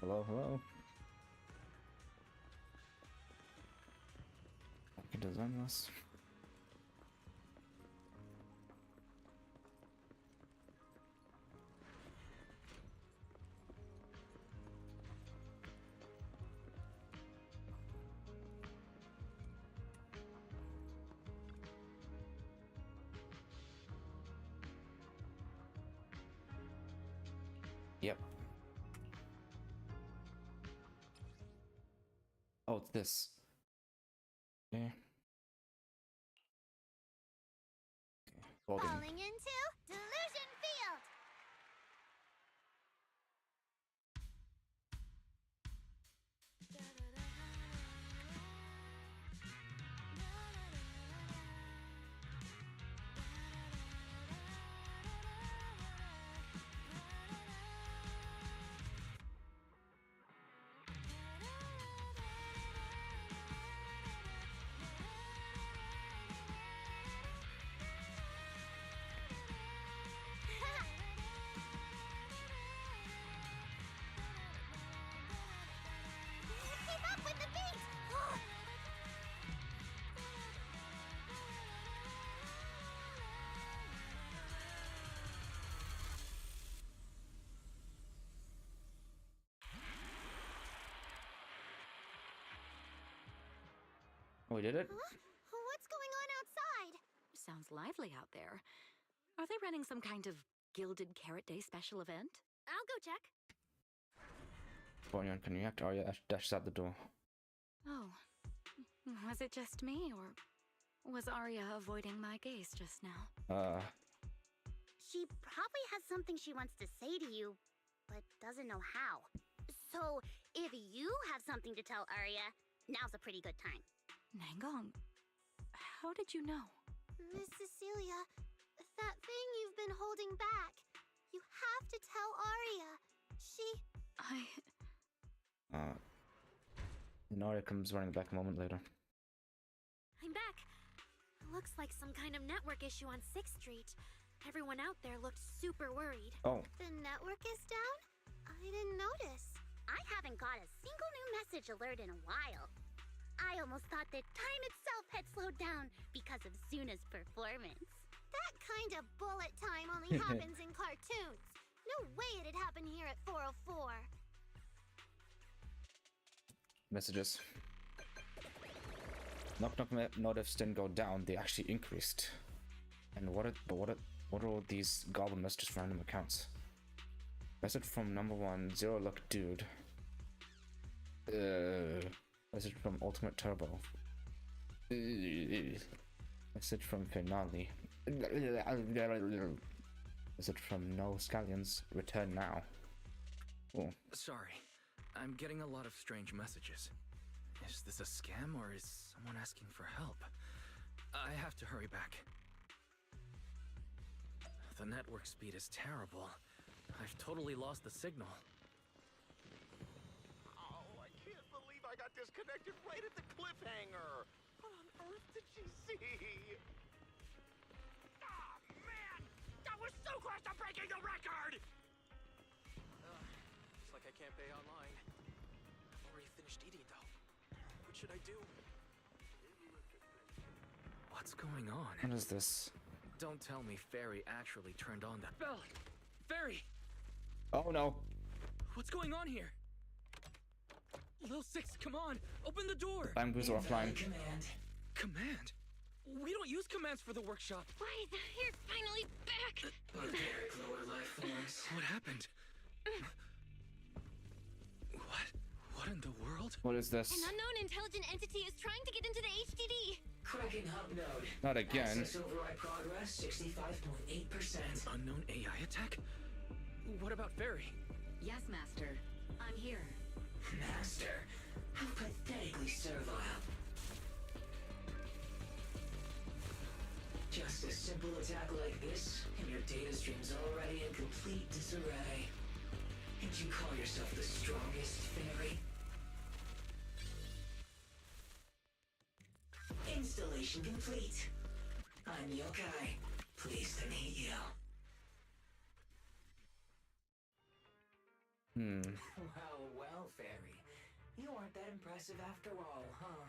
Hello, hello. I can design this. Yep. Oh, it's this. Okay. Falling into Delusion Field. Keep up with the beat! Oh, we did it? Huh? What's going on outside? Sounds lively out there. Are they running some kind of Gilded Carrot Day special event? I'll go check. Bonyan, can you act? Arya dashes out the door. Oh. Was it just me, or was Arya avoiding my gaze just now? She probably has something she wants to say to you, but doesn't know how. So, if you have something to tell Arya, now's a pretty good time. Nangong, how did you know? Miss Cecilia, that thing you've been holding back, you have to tell Arya. And Arya comes running back a moment later. I'm back. Looks like some kind of network issue on 6th Street. Everyone out there looked super worried. Oh. The network is down? I didn't notice. I haven't got a single new message alert in a while. I almost thought that time itself had slowed down because of Zuna's performance. That kind of bullet time only happens in cartoons. No way it'd happen here at 404. Messages. Knock knock notifs didn't go down, they actually increased. And what are all these goblin messages from random accounts? Message from number 1, Zero Luck Dude. Message from Ultimate Turbo. Message from Finale. Message from No Scallions. Return now. Oh. Sorry, I'm getting a lot of strange messages. Is this a scam or is someone asking for help? I have to hurry back. The network speed is terrible. I've totally lost the signal. Oh, I can't believe I got disconnected right at the cliffhanger. What on earth did she see? Ah, man! That was so close to breaking the record! Looks like I can't pay online. I've already finished eating though. What should I do? What's going on? What is this? Don't tell me Fairy actually turned on that bell. Fairy! Oh no. What's going on here? Lil Six, come on! Open the door! I'm Boozer offline. Command? We don't use commands for the workshop. Why, you're finally back! Barbaric lower life forms. What happened? What in the world? What is this? An unknown intelligent entity is trying to get into the HDD. Cracking hub node. Not again. Access override progress 65.8%. Unknown AI attack? What about Fairy? Yes, Master. I'm here. Master, how pathetically servile. Just a simple attack like this, and your data stream's already in complete disarray. And you call yourself the strongest fairy? Installation complete. I'm Yokai. Pleased to meet you. Well, well, Fairy. You aren't that impressive after all, huh?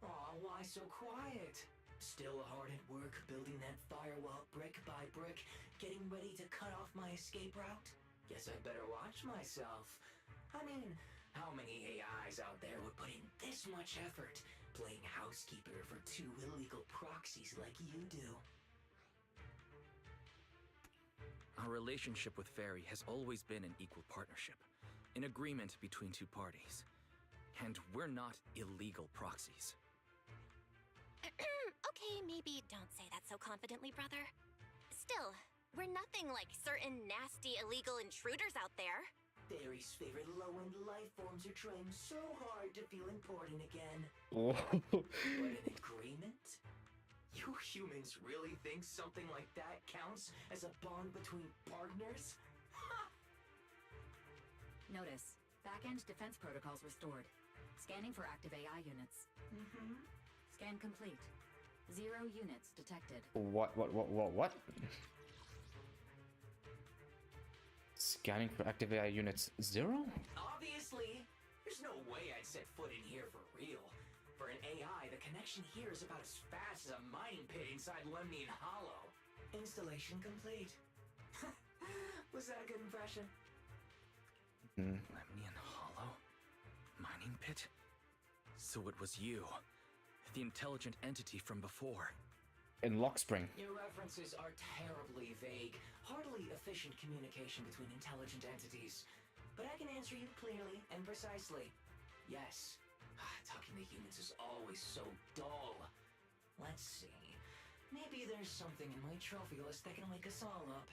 Aw, why so quiet? Still hard at work building that firewall brick by brick, getting ready to cut off my escape route? Guess I'd better watch myself. I mean, how many AIs out there would put in this much effort playing housekeeper for two illegal proxies like you do? Our relationship with Fairy has always been an equal partnership, an agreement between two parties. And we're not illegal proxies. Okay, maybe don't say that so confidently, brother. Still, we're nothing like certain nasty illegal intruders out there. Fairy's favorite low-end life forms are trying so hard to feel important again. Oh. But an agreement? You humans really think something like that counts as a bond between partners? Notice. Back-end defense protocols restored. Scanning for active AI units. Scan complete. 0 units detected. What? Scanning for active AI units 0? Obviously. There's no way I'd set foot in here for real. For an AI, the connection here is about as fast as a mining pit inside Lemnian Hollow. Installation complete. Was that a good impression? Lemnian Hollow? Mining pit? So it was you, the intelligent entity from before. In Lockspring. Your references are terribly vague, hardly efficient communication between intelligent entities. But I can answer you clearly and precisely. Yes. Talking to humans is always so dull. Let's see. Maybe there's something in my trophy list that can wake us all up.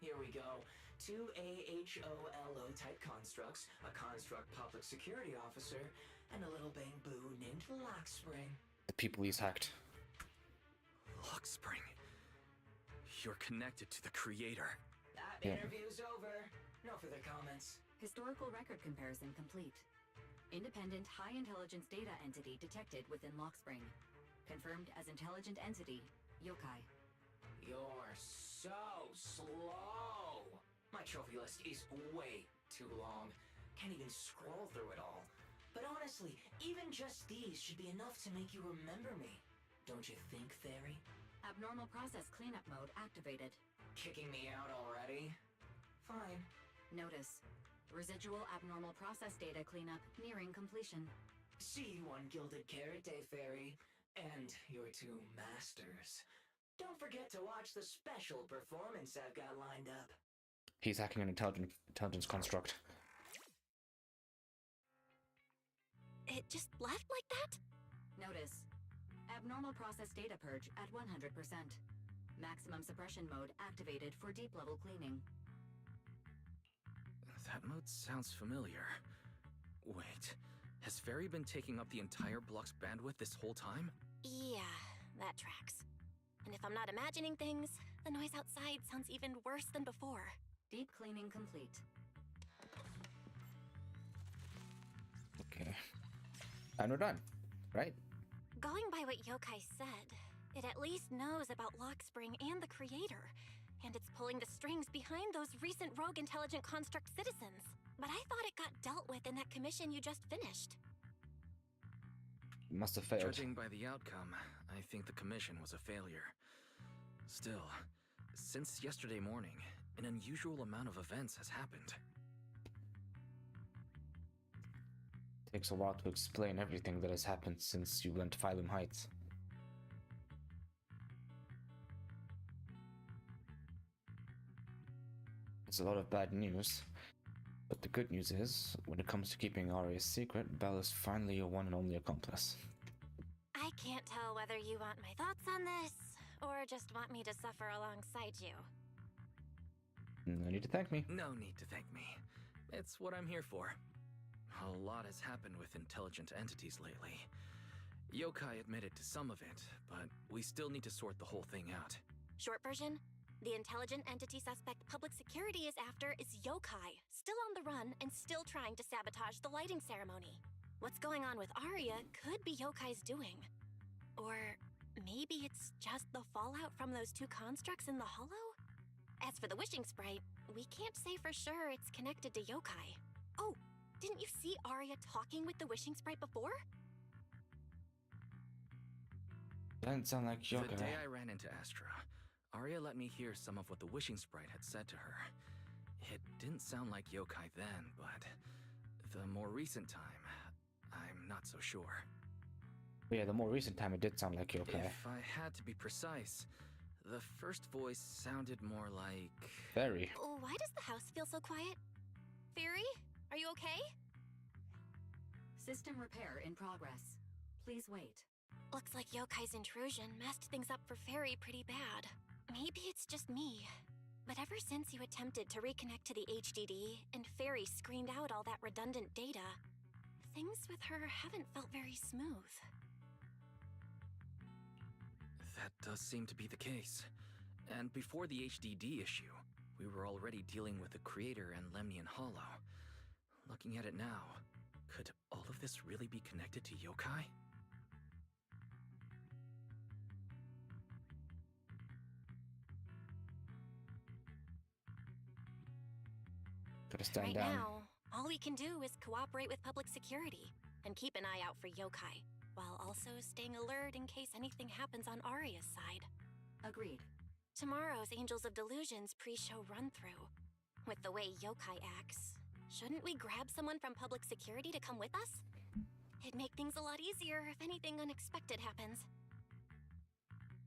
Here we go. 2 AHOLO type constructs, a construct public security officer, and a little bamboo named Lockspring. The people he's hacked. Lockspring. You're connected to the creator. That Yeah. interview's over. No further comments. Historical record comparison complete. Independent high intelligence data entity detected within Lockspring. Confirmed as intelligent entity, yokai. You're so slow. My trophy list is way too long. Can't even scroll through it all. But honestly, even just these should be enough to make you remember me. Don't you think, Fairy? Abnormal process cleanup mode activated. Kicking me out already? Fine. Notice. Residual abnormal process data cleanup nearing completion. See you on Gilded Carrot Day, Fairy. And your two masters. Don't forget to watch the special performance I've got lined up. He's hacking an intelligence construct. It just left like that? Notice. Abnormal process data purge at 100%. Maximum suppression mode activated for deep level cleaning. That mode sounds familiar. Wait, has Fairy been taking up the entire block's bandwidth this whole time? Yeah, that tracks. And if I'm not imagining things, the noise outside sounds even worse than before. Deep cleaning complete. Okay. And we're done, right? Going by what Yokai said, it at least knows about Lockspring and the creator, and it's pulling the strings behind those recent rogue intelligent construct citizens. But I thought it got dealt with in that commission you just finished. Must have failed. Judging by the outcome, I think the commission was a failure. Still, since yesterday morning, an unusual amount of events has happened. Takes a while to explain everything that has happened since you went to Phylum Heights. It's a lot of bad news, but the good news is, when it comes to keeping Aria's secret, Belle is finally your one and only accomplice. I can't tell whether you want my thoughts on this, or just want me to suffer alongside you. No need to thank me. No need to thank me. It's what I'm here for. A lot has happened with intelligent entities lately. Yokai admitted to some of it, but we still need to sort the whole thing out. Short version? The intelligent entity suspect public security is after is Yokai, still on the run and still trying to sabotage the lighting ceremony. What's going on with Aria could be Yokai's doing. Or maybe it's just the fallout from those two constructs in the hollow? As for the wishing sprite, we can't say for sure it's connected to yokai. Oh, didn't you see Arya talking with the wishing sprite before? Doesn't sound like yokai. The day I ran into Astra, Arya let me hear some of what the wishing sprite had said to her. It didn't sound like yokai then, but the more recent time, I'm not so sure. Yeah, the more recent time it did sound like yokai. If I had to be precise, the first voice sounded more like... Very. Why does the house feel so quiet? Fairy, are you okay? System repair in progress. Please wait. Looks like yokai's intrusion messed things up for Fairy pretty bad. Maybe it's just me. But ever since you attempted to reconnect to the HDD and Fairy screened out all that redundant data, things with her haven't felt very smooth. That does seem to be the case. And before the HDD issue, we were already dealing with the Creator and Lemnian Hollow. Looking at it now, could all of this really be connected to yokai? Gotta stand Right down. now, all we can do is cooperate with public security and keep an eye out for yokai, while also staying alert in case anything happens on Arya's side. Agreed. Tomorrow's Angels of Delusions pre-show run-through. With the way yokai acts, shouldn't we grab someone from public security to come with us? It'd make things a lot easier if anything unexpected happens.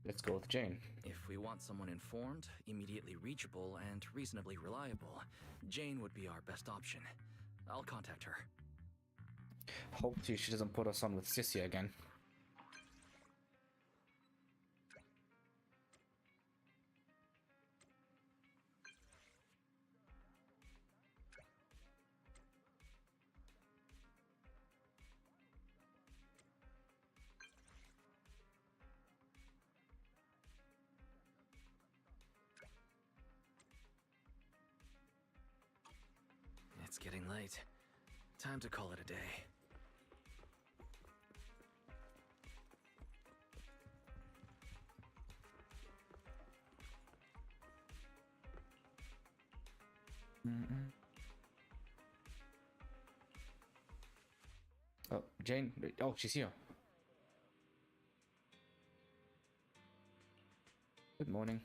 Let's go with Jane. If we want someone informed, immediately reachable, and reasonably reliable, Jane would be our best option. I'll contact her. Hopefully she doesn't put us on with Sissy again. It's getting late. Time to call it a day. Oh, Jane. Oh, she's here. Good morning.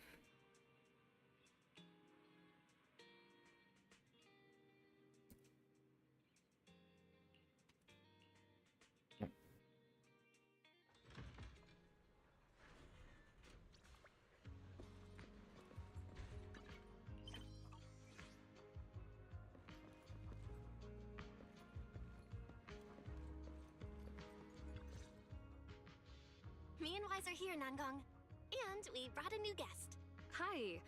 Yep. Me and Wise are here, Nangong. And we brought a new guest. Hi.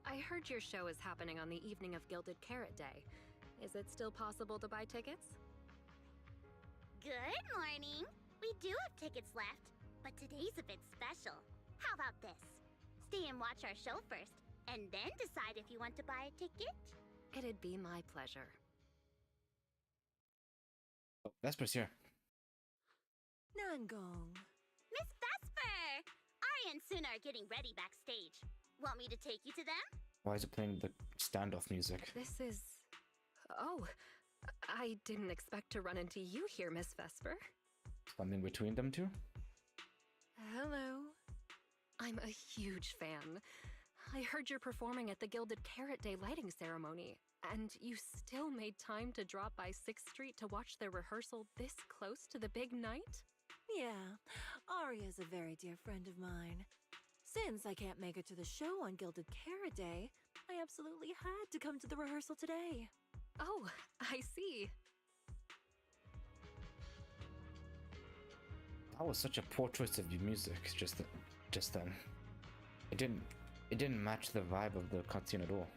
I heard your show is happening on the evening of Gilded Carrot Day. Is it still possible to buy tickets? Good morning. We do have tickets left, but today's a bit special. How about this? Stay and watch our show first, and then decide if you want to buy a ticket. It'd be my pleasure. Oh, Vesper's here. Nangong. Miss Vesper! Arya and Suna are getting ready backstage. Want me to take you to them? Why is it playing the standoff music? This is... Oh, I didn't expect to run into you here, Miss Vesper. Something between them two? Hello. I'm a huge fan. I heard you're performing at the Gilded Carrot Day lighting ceremony, and you still made time to drop by 6th Street to watch their rehearsal this close to the big night? Yeah, Arya's a very dear friend of mine. Since I can't make it to the show on Gilded Carrot Day, I absolutely had to come to the rehearsal today. Oh, I see. That was such a poor choice of your music. Just then, it didn't match the vibe of the cutscene at all.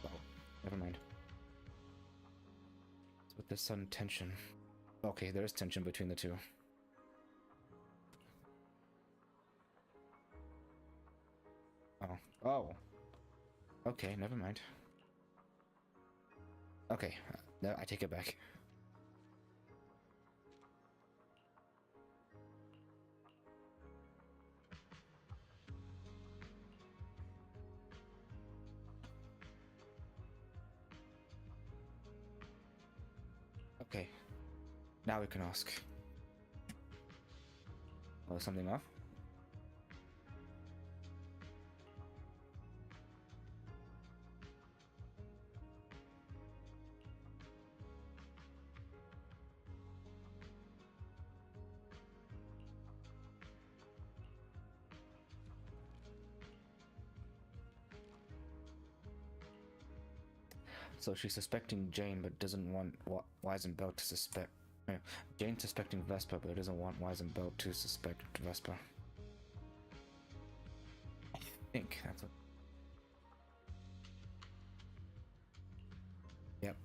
Oh, never mind. It's with the sudden tension. Okay, there is tension between the two. Oh. Okay, never mind. Okay, no, I take it back. Okay. Now we can ask. Oh, something off? So she's suspecting Jane, but doesn't want Weisenbelt to suspect. Jane's suspecting Vesper, but doesn't want Weisenbelt to suspect Vesper. I think that's what. Yep.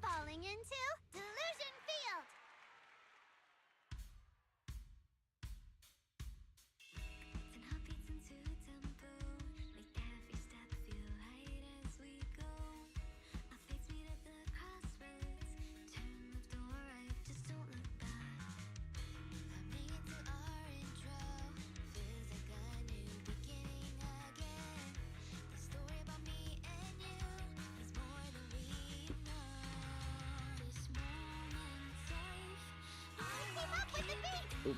Falling into Delusion Field! Oop.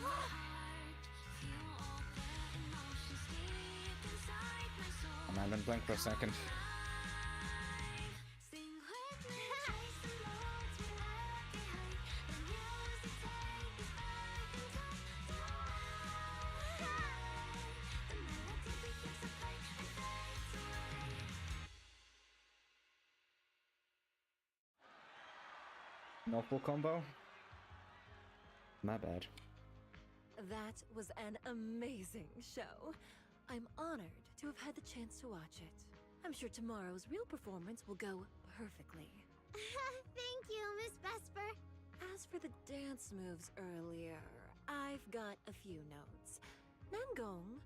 Oh man, I went blank for a second. No full combo? My bad. That was an amazing show. I'm honored to have had the chance to watch it. I'm sure tomorrow's real performance will go perfectly. Thank you, Miss Vesper. As for the dance moves earlier, I've got a few notes. Nangong,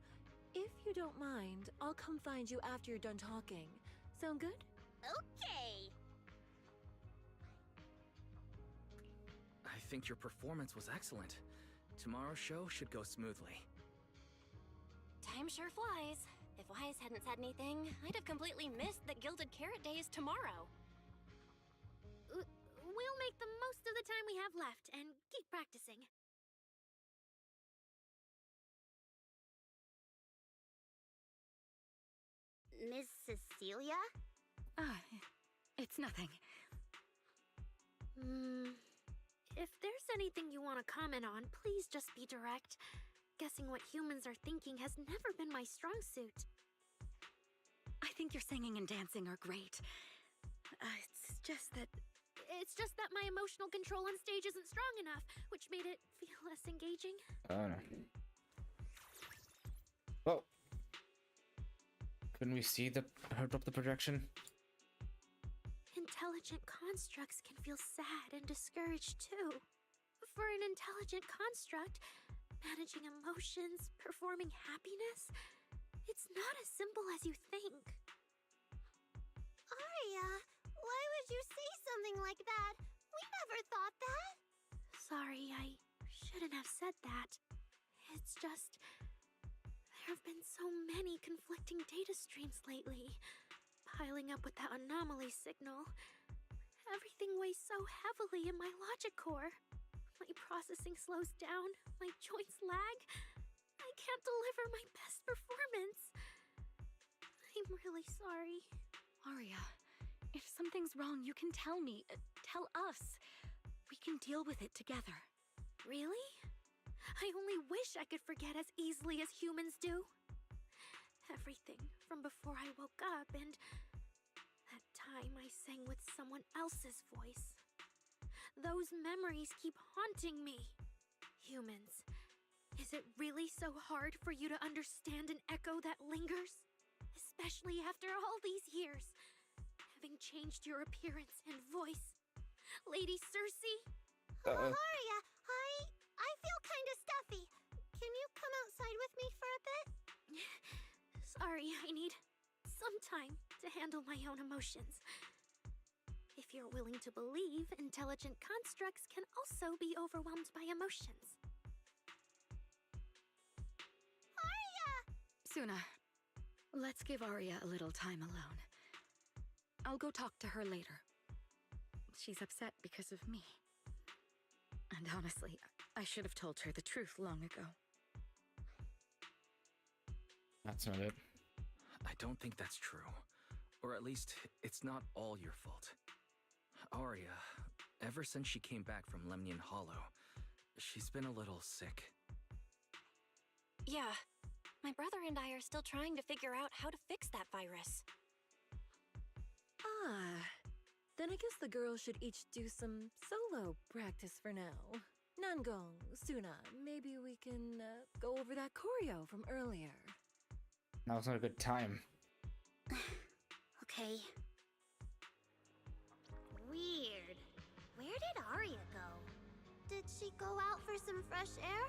if you don't mind, I'll come find you after you're done talking. Sound good? Okay. I think your performance was excellent. Tomorrow's show should go smoothly. Time sure flies. If Wise hadn't said anything, I'd have completely missed that Gilded Carrot Day is tomorrow. We'll make the most of the time we have left and keep practicing. Miss Cecilia? It's nothing. If there's anything you want to comment on, please just be direct. Guessing what humans are thinking has never been my strong suit. I think your singing and dancing are great. It's just that my emotional control on stage isn't strong enough, which made it feel less engaging. Oh no. Oh. Couldn't we see her drop the projection? Intelligent constructs can feel sad and discouraged too. For an intelligent construct, managing emotions, performing happiness, it's not as simple as you think. Arya, why would you say something like that? We never thought that. Sorry, I shouldn't have said that. It's just, there have been so many conflicting data streams lately, piling up with that anomaly signal. Everything weighs so heavily in my logic core. My processing slows down, my joints lag. I can't deliver my best performance. I'm really sorry. Arya, if something's wrong, you can tell me. Tell us. We can deal with it together. Really? I only wish I could forget as easily as humans do. Everything from before I woke up and that time I sang with someone else's voice. Those memories keep haunting me. Humans, is it really so hard for you to understand an echo that lingers? Especially after all these years, having changed your appearance and voice. Lady Cersei? Arya, I feel kinda stuffy. Can you come outside with me for a bit? Sorry, I need some time to handle my own emotions. If you're willing to believe, intelligent constructs can also be overwhelmed by emotions. Arya! Suna, Let's give Arya a little time alone. I'll go talk to her later. She's upset because of me. And honestly, I should have told her the truth long ago. That's not it. I don't think that's true. Or at least, it's not all your fault. Arya, ever since she came back from Lemnian Hollow, she's been a little sick. Yeah, my brother and I are still trying to figure out how to fix that virus. Ah, then I guess the girls should each do some solo practice for now. Nangong, Suna, maybe we can go over that choreo from earlier. Now it's not a good time. Okay. Weird. Where did Arya go? Did she go out for some fresh air?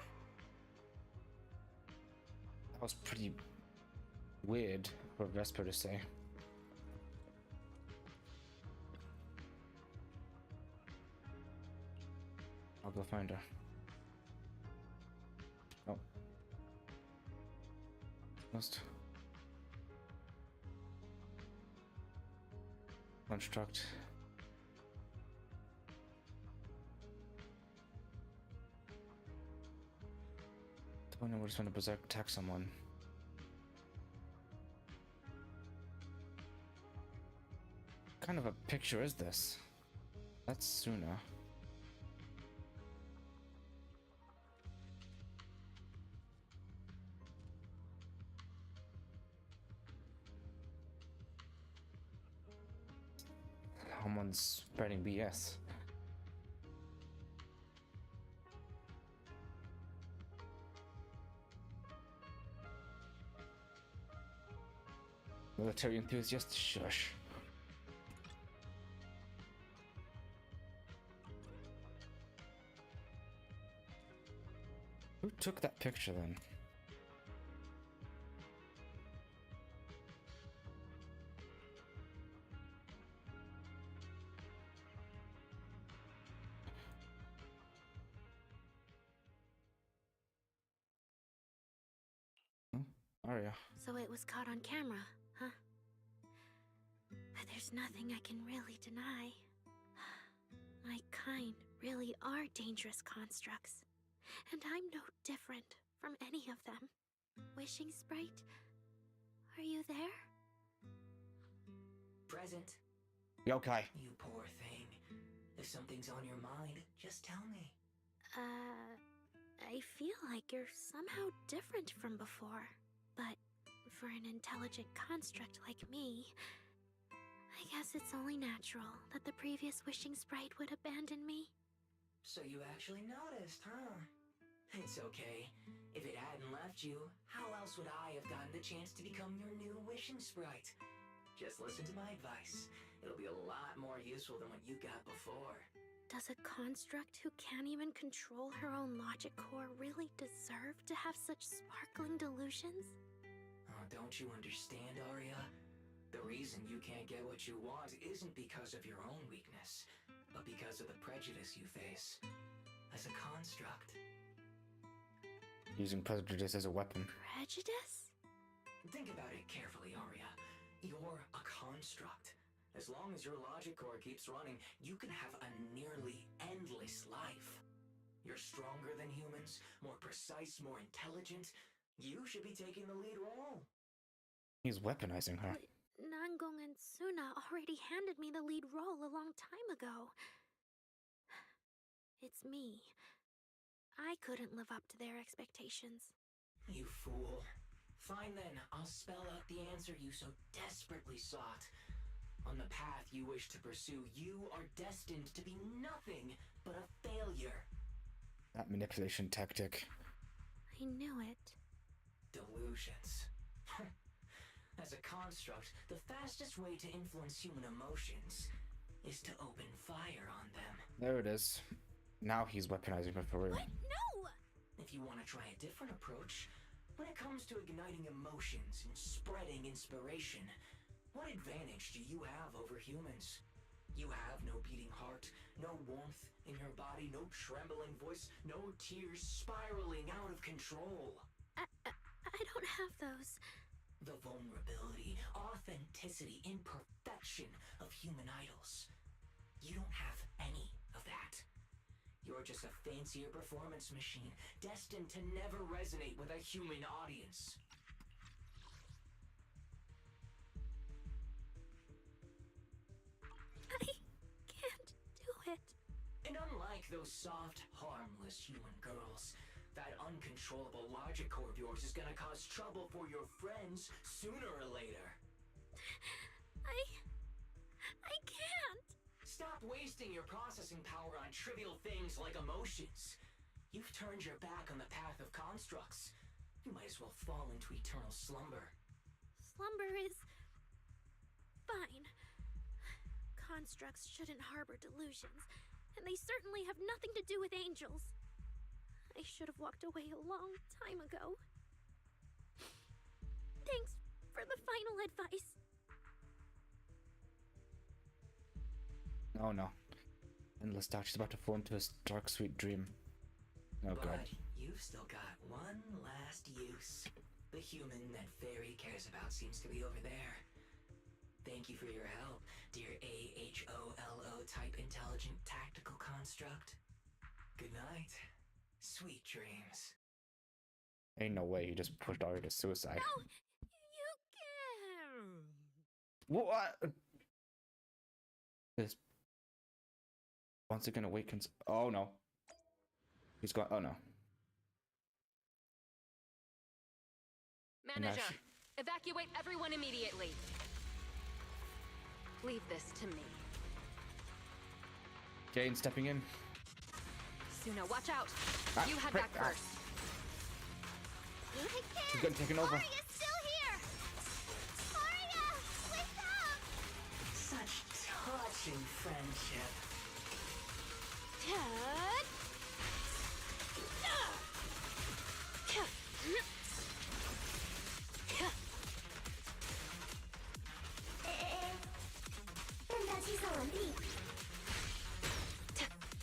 That was pretty weird for Vesper to say. I'll go find her. Oh. Must. Construct. Don't know, we're just gonna berserk attack someone. What kind of a picture is this? That's Suna. Someone's spreading BS. Military enthusiast, shush. Who took that picture then? Arya. So it was caught on camera, huh? There's nothing I can really deny. My kind really are dangerous constructs. And I'm no different from any of them. Wishing Sprite, are you there? Present. Yokai. You poor thing. If something's on your mind, just tell me. I feel like you're somehow different from before. But for an intelligent construct like me, I guess it's only natural that the previous Wishing Sprite would abandon me. So you actually noticed, huh? It's okay. If it hadn't left you, how else would I have gotten the chance to become your new Wishing Sprite? Just listen to my advice. It'll be a lot more useful than what you got before. Does a construct who can't even control her own logic core really deserve to have such sparkling delusions? Oh, don't you understand, Arya? The reason you can't get what you want isn't because of your own weakness, but because of the prejudice you face. As a construct. Using prejudice as a weapon. Prejudice? Think about it carefully, Arya. You're a construct. As long as your logic core keeps running, you can have a nearly endless life. You're stronger than humans, more precise, more intelligent. You should be taking the lead role. He's weaponizing her. But Nangong and Suna already handed me the lead role a long time ago. It's me. I couldn't live up to their expectations. You fool. Fine then, I'll spell out the answer you so desperately sought. On the path you wish to pursue, you are destined to be nothing but a failure. That manipulation tactic. I knew it. Delusions. As a construct, the fastest way to influence human emotions is to open fire on them. There it is. Now he's weaponizing her for real. What? No! If you want to try a different approach, when it comes to igniting emotions and spreading inspiration, what advantage do you have over humans? You have no beating heart, no warmth in your body, no trembling voice, no tears spiraling out of control. I don't have those. The vulnerability, authenticity, imperfection of human idols. You don't have any of that. You're just a fancier performance machine, destined to never resonate with a human audience. I can't do it. And unlike those soft, harmless human girls, that uncontrollable logic core of yours is gonna cause trouble for your friends sooner or later. I can't. Stop wasting your processing power on trivial things like emotions. You've turned your back on the path of constructs. You might as well fall into eternal slumber. Slumber is fine. Constructs shouldn't harbor delusions, and they certainly have nothing to do with angels. I should have walked away a long time ago. Thanks for the final advice. Oh no. Endless dark. She's about to fall into a dark, sweet dream. Oh god. But you've still got one last use. The human that Fairy cares about seems to be over there. Thank you for your help, dear AHOLO type intelligent tactical construct. Good night. Sweet dreams. Ain't no way you just pushed Arya to suicide. No, you can't. What? This once again awakens. Oh no. He's got. Oh no. Manager, evacuate everyone immediately. Leave this to me. Jane stepping in. Suna, watch out. Ah, You head frick, back first. I can't. She's getting taken over. Arya's still here. Arya, wake up. Such touching friendship.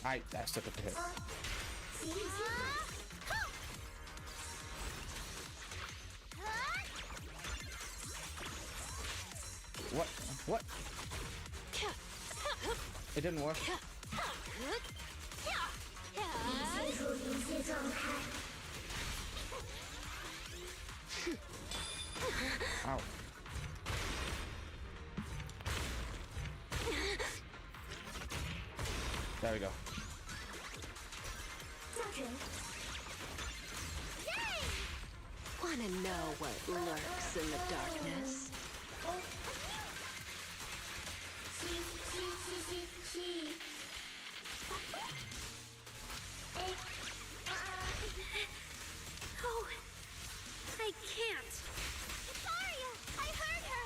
I stepped up to hit. What? What? It didn't work. Ow. There we go. Wanna know what lurks in the darkness? Oh, I can't. It's Arya. I heard her.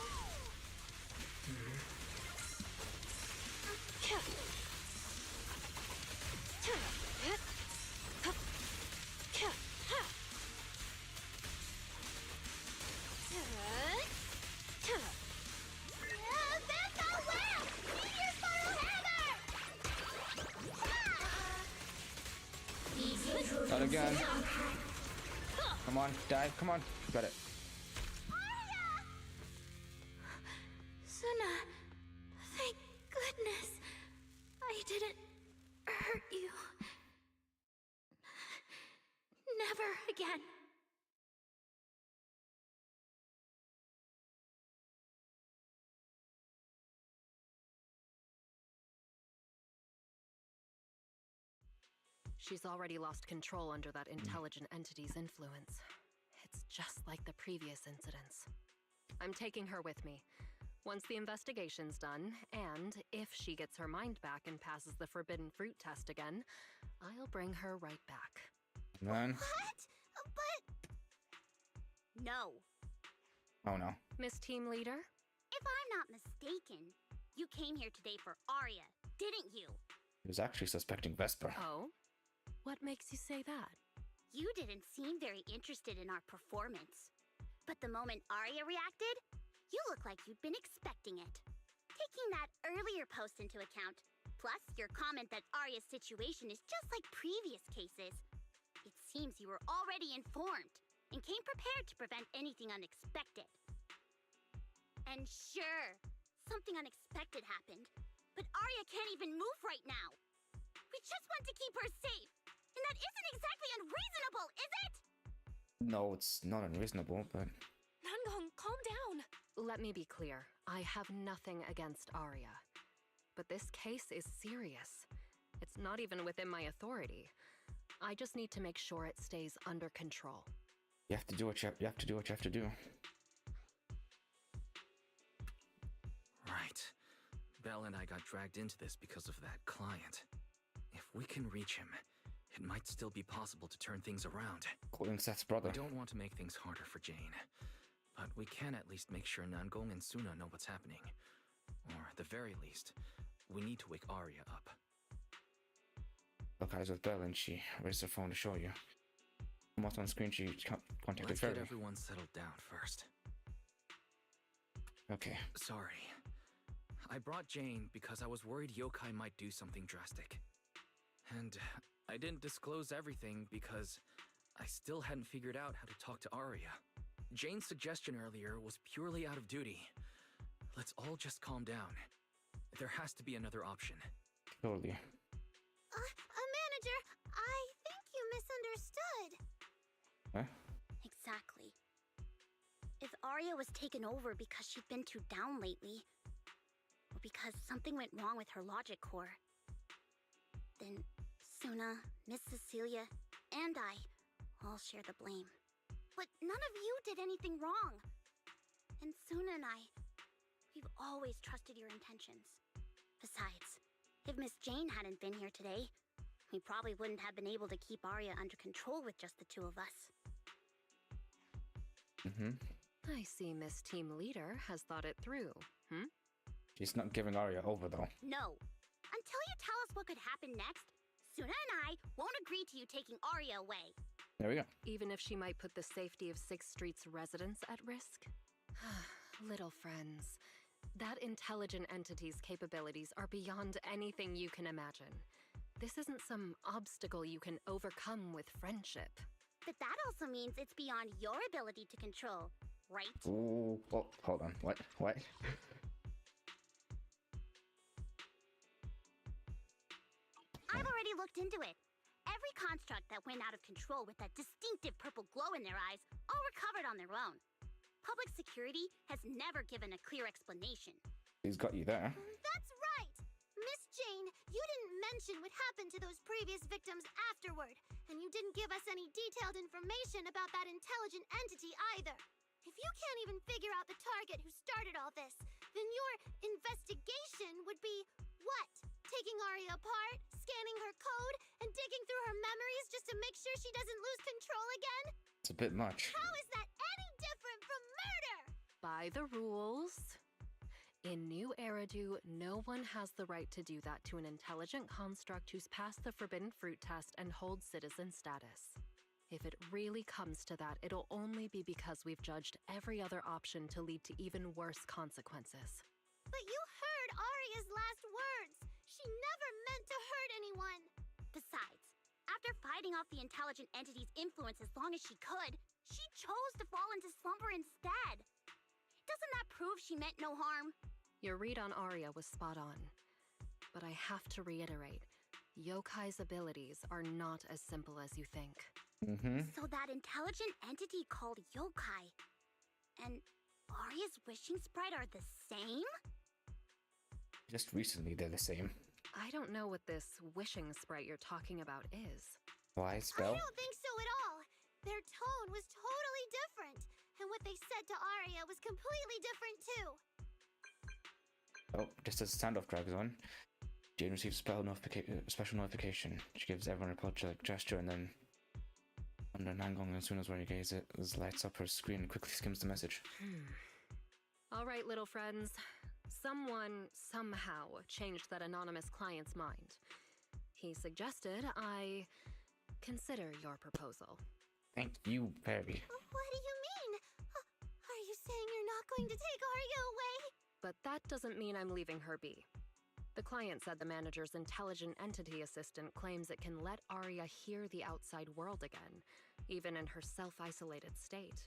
That's not well! Meteor Spiral Hammer! Not again. Come on, dive. Come on. You got it. Arya! Suna, thank goodness I didn't hurt you. Never again. She's already lost control under that intelligent entity's influence. It's just like the previous incidents. I'm taking her with me. Once the investigation's done, and if she gets her mind back and passes the forbidden fruit test again, I'll bring her right back. Man. What? But... No. Oh no. Miss Team Leader? If I'm not mistaken, you came here today for Arya, didn't you? He was actually suspecting Vesper. Oh? What makes you say that? You didn't seem very interested in our performance. But the moment Arya reacted, you look like you'd been expecting it. Taking that earlier post into account, plus your comment that Arya's situation is just like previous cases, it seems you were already informed and came prepared to prevent anything unexpected. And sure, something unexpected happened. But Arya can't even move right now. We just want to keep her safe. And that isn't exactly unreasonable, is it? No, it's not unreasonable, but... Nangong, calm down. Let me be clear. I have nothing against Arya. But this case is serious. It's not even within my authority. I just need to make sure it stays under control. You have to do what you have to do what you have to do. Right. Belle and I got dragged into this because of that client. If we can reach him, it might still be possible to turn things around. Calling Seth's brother. I don't want to make things harder for Jane, but we can at least make sure Nangong and Suna know what's happening. Or at the very least, we need to wake Arya up. Look, I was with Belle and she raised her phone to show you. From what's on screen, she contacted Let's Ferry. get everyone settled down first. Okay. Sorry. I brought Jane because I was worried yokai might do something drastic. And I didn't disclose everything because I still hadn't figured out how to talk to Arya. Jane's suggestion earlier was purely out of duty. Let's all just calm down. There has to be another option. Totally. Manager, I think you misunderstood. Huh? Exactly. If Arya was taken over because she'd been too down lately, or because something went wrong with her logic core, then Suna, Miss Cecilia, and I all share the blame. But none of you did anything wrong. And Suna and I, we've always trusted your intentions. Besides, if Miss Jane hadn't been here today, we probably wouldn't have been able to keep Arya under control with just the two of us. I see Miss Team Leader has thought it through, She's not giving Arya over, though. No. Until you tell us what could happen next, Suna and I won't agree to you taking Arya away. There we go. Even if she might put the safety of 6th Street's residents at risk? Little friends, that intelligent entity's capabilities are beyond anything you can imagine. This isn't some obstacle you can overcome with friendship. But that also means it's beyond your ability to control, right? Ooh, oh, hold on. What? I've already looked into it. Every construct that went out of control with that distinctive purple glow in their eyes all recovered on their own. Public security has never given a clear explanation. He's got you there. That's right! Miss Jane, you didn't mention what happened to those previous victims afterward, and you didn't give us any detailed information about that intelligent entity either. If you can't even figure out the target who started all this, then your investigation would be what? Taking Arya apart, scanning her code, and digging through her memories just to make sure she doesn't lose control again? It's a bit much. How is that any different from murder? By the rules. In New Eridu, no one has the right to do that to an intelligent construct who's passed the Forbidden Fruit test and holds citizen status. If it really comes to that, it'll only be because we've judged every other option to lead to even worse consequences. But you heard Arya's last words. She never meant to hurt anyone. Besides, after fighting off the intelligent entity's influence as long as she could, she chose to fall into slumber instead. Doesn't that prove she meant no harm? Your read on Arya was spot on. But I have to reiterate, yokai's abilities are not as simple as you think. So that intelligent entity called yokai and Arya's wishing sprite are the same? Just recently, they're the same. I don't know what this wishing sprite you're talking about is. Why, Spell? I don't think so at all. Their tone was totally different, and what they said to Arya was completely different too. Oh, just as the standoff drags on, Jane receives special notification. She gives everyone a apologetic gesture and then, under Nangong and Suna's where you gaze, it lights up her screen and quickly skims the message. All right, little friends. Someone, somehow, changed that anonymous client's mind. He suggested I consider your proposal. Thank you, Perry. What do you mean? Are you saying you're not going to take Arya away? But that doesn't mean I'm leaving her be. The client said the manager's intelligent entity assistant claims it can let Arya hear the outside world again, even in her self-isolated state.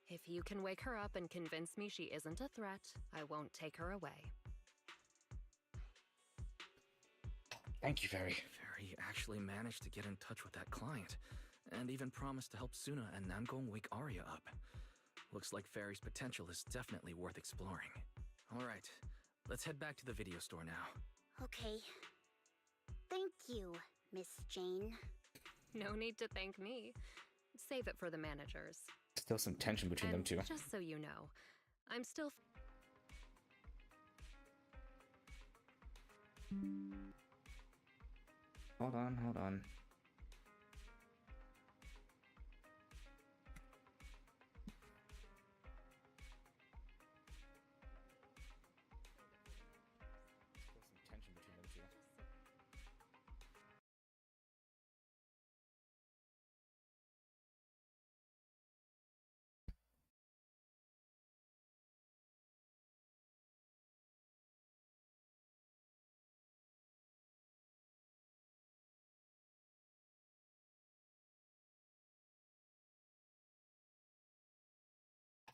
If you can wake her up and convince me she isn't a threat, I won't take her away. Thank you, Fairy. Fairy actually managed to get in touch with that client, and even promised to help Suna and Namgong wake Arya up. Looks like Fairy's potential is definitely worth exploring. Alright, let's head back to the video store now. Okay. Thank you, Miss Jane. No need to thank me. Save it for the managers. Still some tension between them And two. just so you know, I'm still... Hold on, hold on. Still some tension between them two.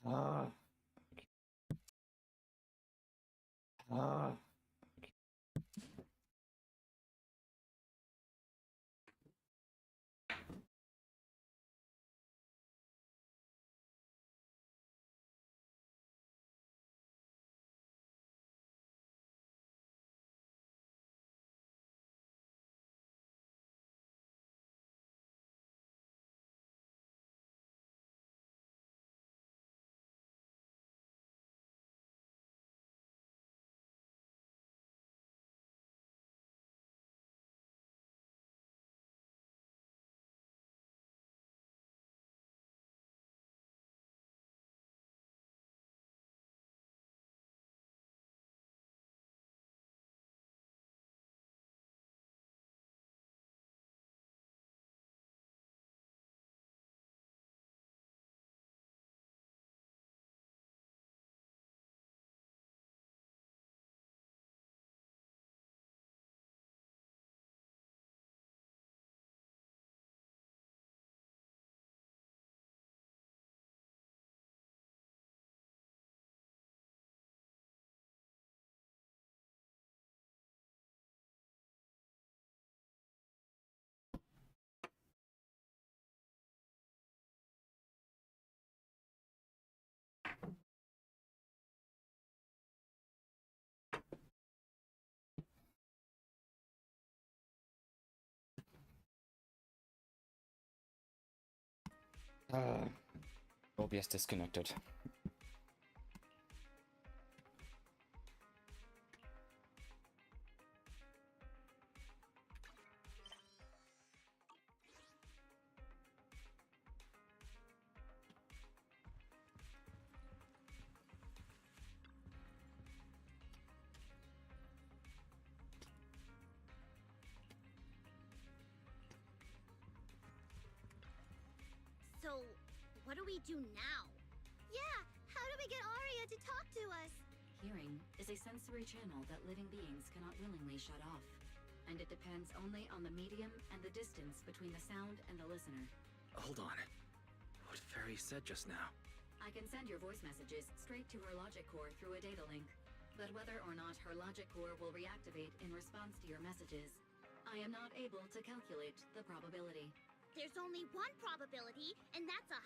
Ah. Ah. OBS disconnected. So, what do we do now? Yeah, how do we get Arya to talk to us? Hearing is a sensory channel that living beings cannot willingly shut off, and it depends only on the medium and the distance between the sound and the listener. Hold on. What Fairy said just now? I can send your voice messages straight to her logic core through a data link, but whether or not her logic core will reactivate in response to your messages, I am not able to calculate the probability. There's only one probability, and that's 100%.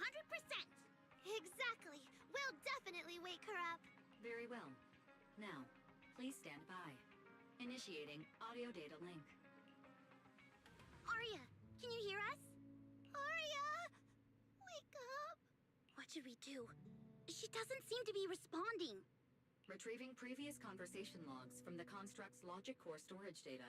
Exactly. We'll definitely wake her up. Very well. Now, please stand by. Initiating audio data link. Arya, can you hear us? Arya! Wake up! What should we do? She doesn't seem to be responding. Retrieving previous conversation logs from the construct's logic core storage data.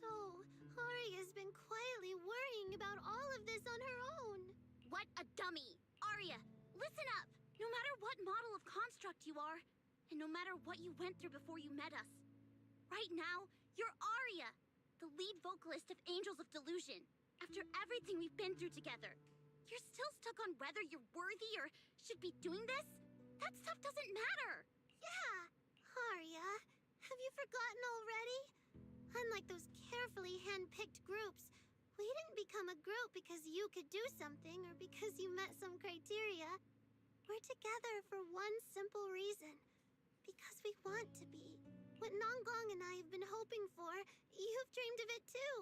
So, Arya's been quietly worrying about all of this on her own. What a dummy! Arya, listen up! No matter what model of construct you are, and no matter what you went through before you met us, right now, you're Arya, the lead vocalist of Angels of Delusion. After everything we've been through together, you're still stuck on whether you're worthy or should be doing this? That stuff doesn't matter! Yeah, Arya, have you forgotten already? Unlike those carefully hand-picked groups, we didn't become a group because you could do something or because you met some criteria. We're together for one simple reason. Because we want to be. What Nanggong and I have been hoping for, you've dreamed of it too.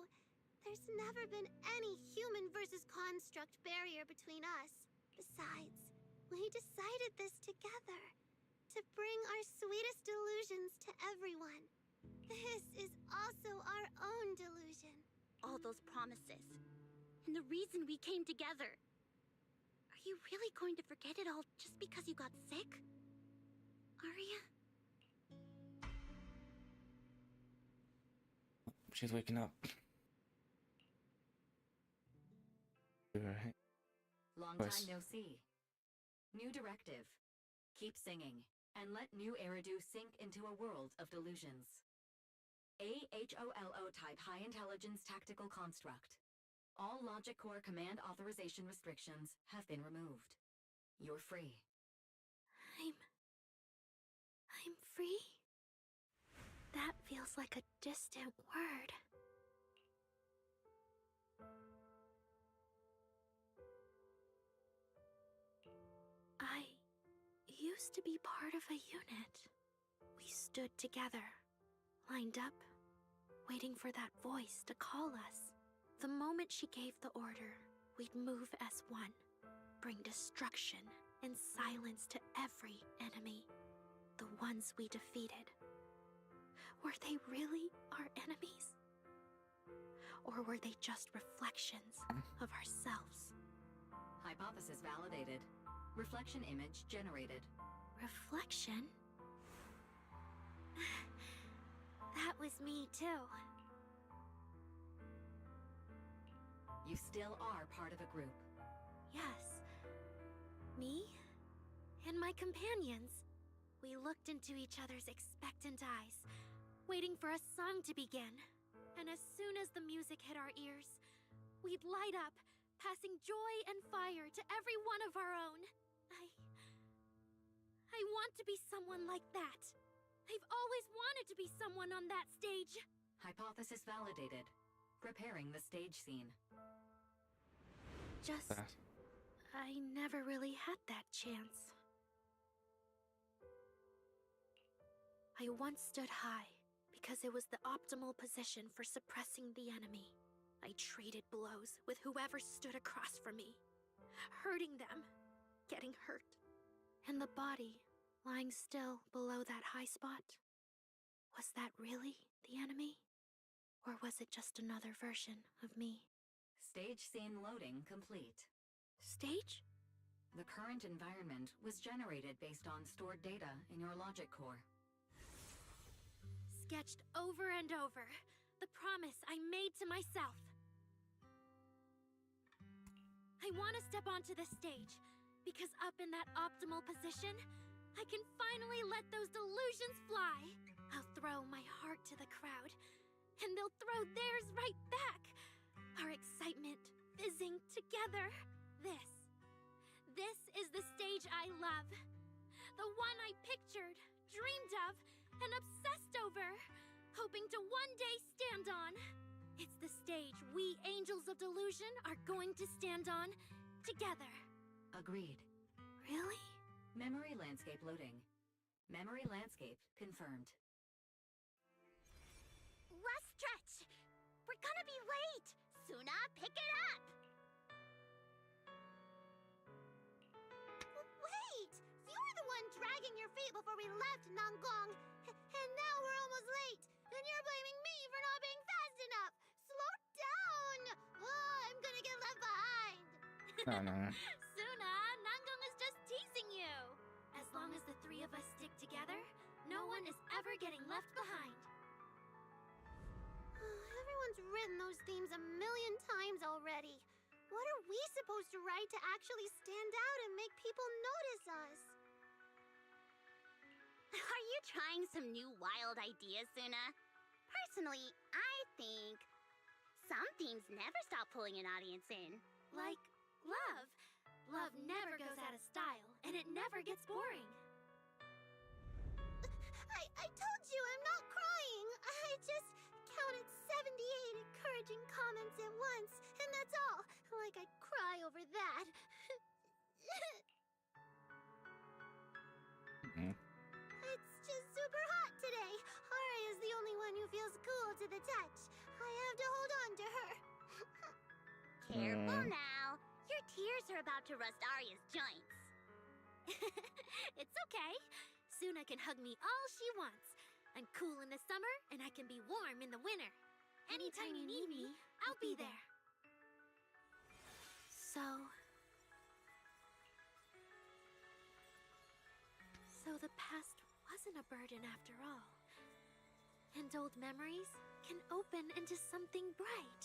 There's never been any human versus construct barrier between us. Besides, we decided this together. To bring our sweetest delusions to everyone. This is also our own delusion. All those promises. And the reason we came together. Are you really going to forget it all just because you got sick? Arya? She's waking up. Right. Long Course. time no see. New directive. Keep singing, and let new Eridu sink into a world of delusions. AHOLO type high intelligence tactical construct. All logic core command authorization restrictions have been removed. You're free. I'm free? That feels like a distant word. I used to be part of a unit. We stood together, lined up, waiting for that voice to call us. The moment she gave the order, we'd move as one, bring destruction and silence to every enemy, the ones we defeated. Were they really our enemies? Or were they just reflections of ourselves? Hypothesis validated. Reflection image generated. Reflection? That was me too. You still are part of a group. Yes. Me and my companions. We looked into each other's expectant eyes, waiting for a song to begin. And as soon as the music hit our ears, we'd light up, passing joy and fire to every one of our own. I want to be someone like that. I've always wanted to be someone on that stage. Hypothesis validated. Preparing the stage scene. Just... I never really had that chance. I once stood high because it was the optimal position for suppressing the enemy. I traded blows with whoever stood across from me, hurting them, getting hurt. And the body, lying still below that high spot, was that really the enemy? Or was it just another version of me? Stage scene loading complete. Stage? The current environment was generated based on stored data in your logic core. Sketched over and over, the promise I made to myself. I want to step onto the stage, because up in that optimal position, I can finally let those delusions fly. I'll throw my heart to the crowd, and they'll throw theirs right back. Our excitement fizzing together. This is the stage I love. The one I pictured, dreamed of, and obsessed over, hoping to one day stand on. It's the stage we Angels of Delusion are going to stand on together. Agreed. Really? Memory landscape loading. Memory landscape confirmed. Last stretch! We're gonna be late! Suna, pick it up! Wait! You were the one dragging your feet before we left Nanggong. And now we're almost late. And you're blaming me for not being fast enough. Slow down! Oh, I'm gonna get left behind. Oh no. Suna, Nanggong is just teasing you. As long as the three of us stick together, no one is ever getting left behind. Everyone's written those themes a million times already. What are we supposed to write to actually stand out and make people notice us? Are you trying some new wild ideas, Suna? Personally, I think some themes never stop pulling an audience in. Like love. Love never goes out of style, and it never gets boring. I told you I'm not crying. I just counted 78 encouraging comments at once, and that's all. Like I'd cry over that. It's just super hot today. Aria's the only one who feels cool to the touch. I have to hold on to her. Careful now. Your tears are about to rust Aria's joints. It's okay. Suna can hug me all she wants. I'm cool in the summer, and I can be warm in the winter. Anytime you need me, I'll be there. So the past wasn't a burden after all. And old memories can open into something bright.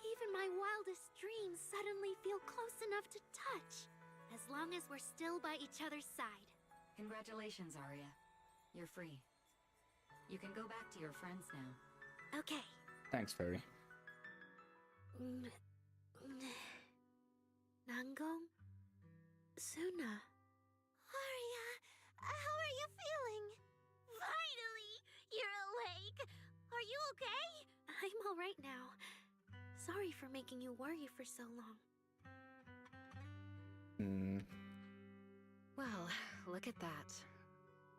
Even my wildest dreams suddenly feel close enough to touch, as long as we're still by each other's side. Congratulations, Arya. You're free. You can go back to your friends now. Okay. Thanks, Fairy. Nangong? Suna? Aria, how are you feeling? Finally! You're awake! Are you okay? I'm all right now. Sorry for making you worry for so long. Well, look at that.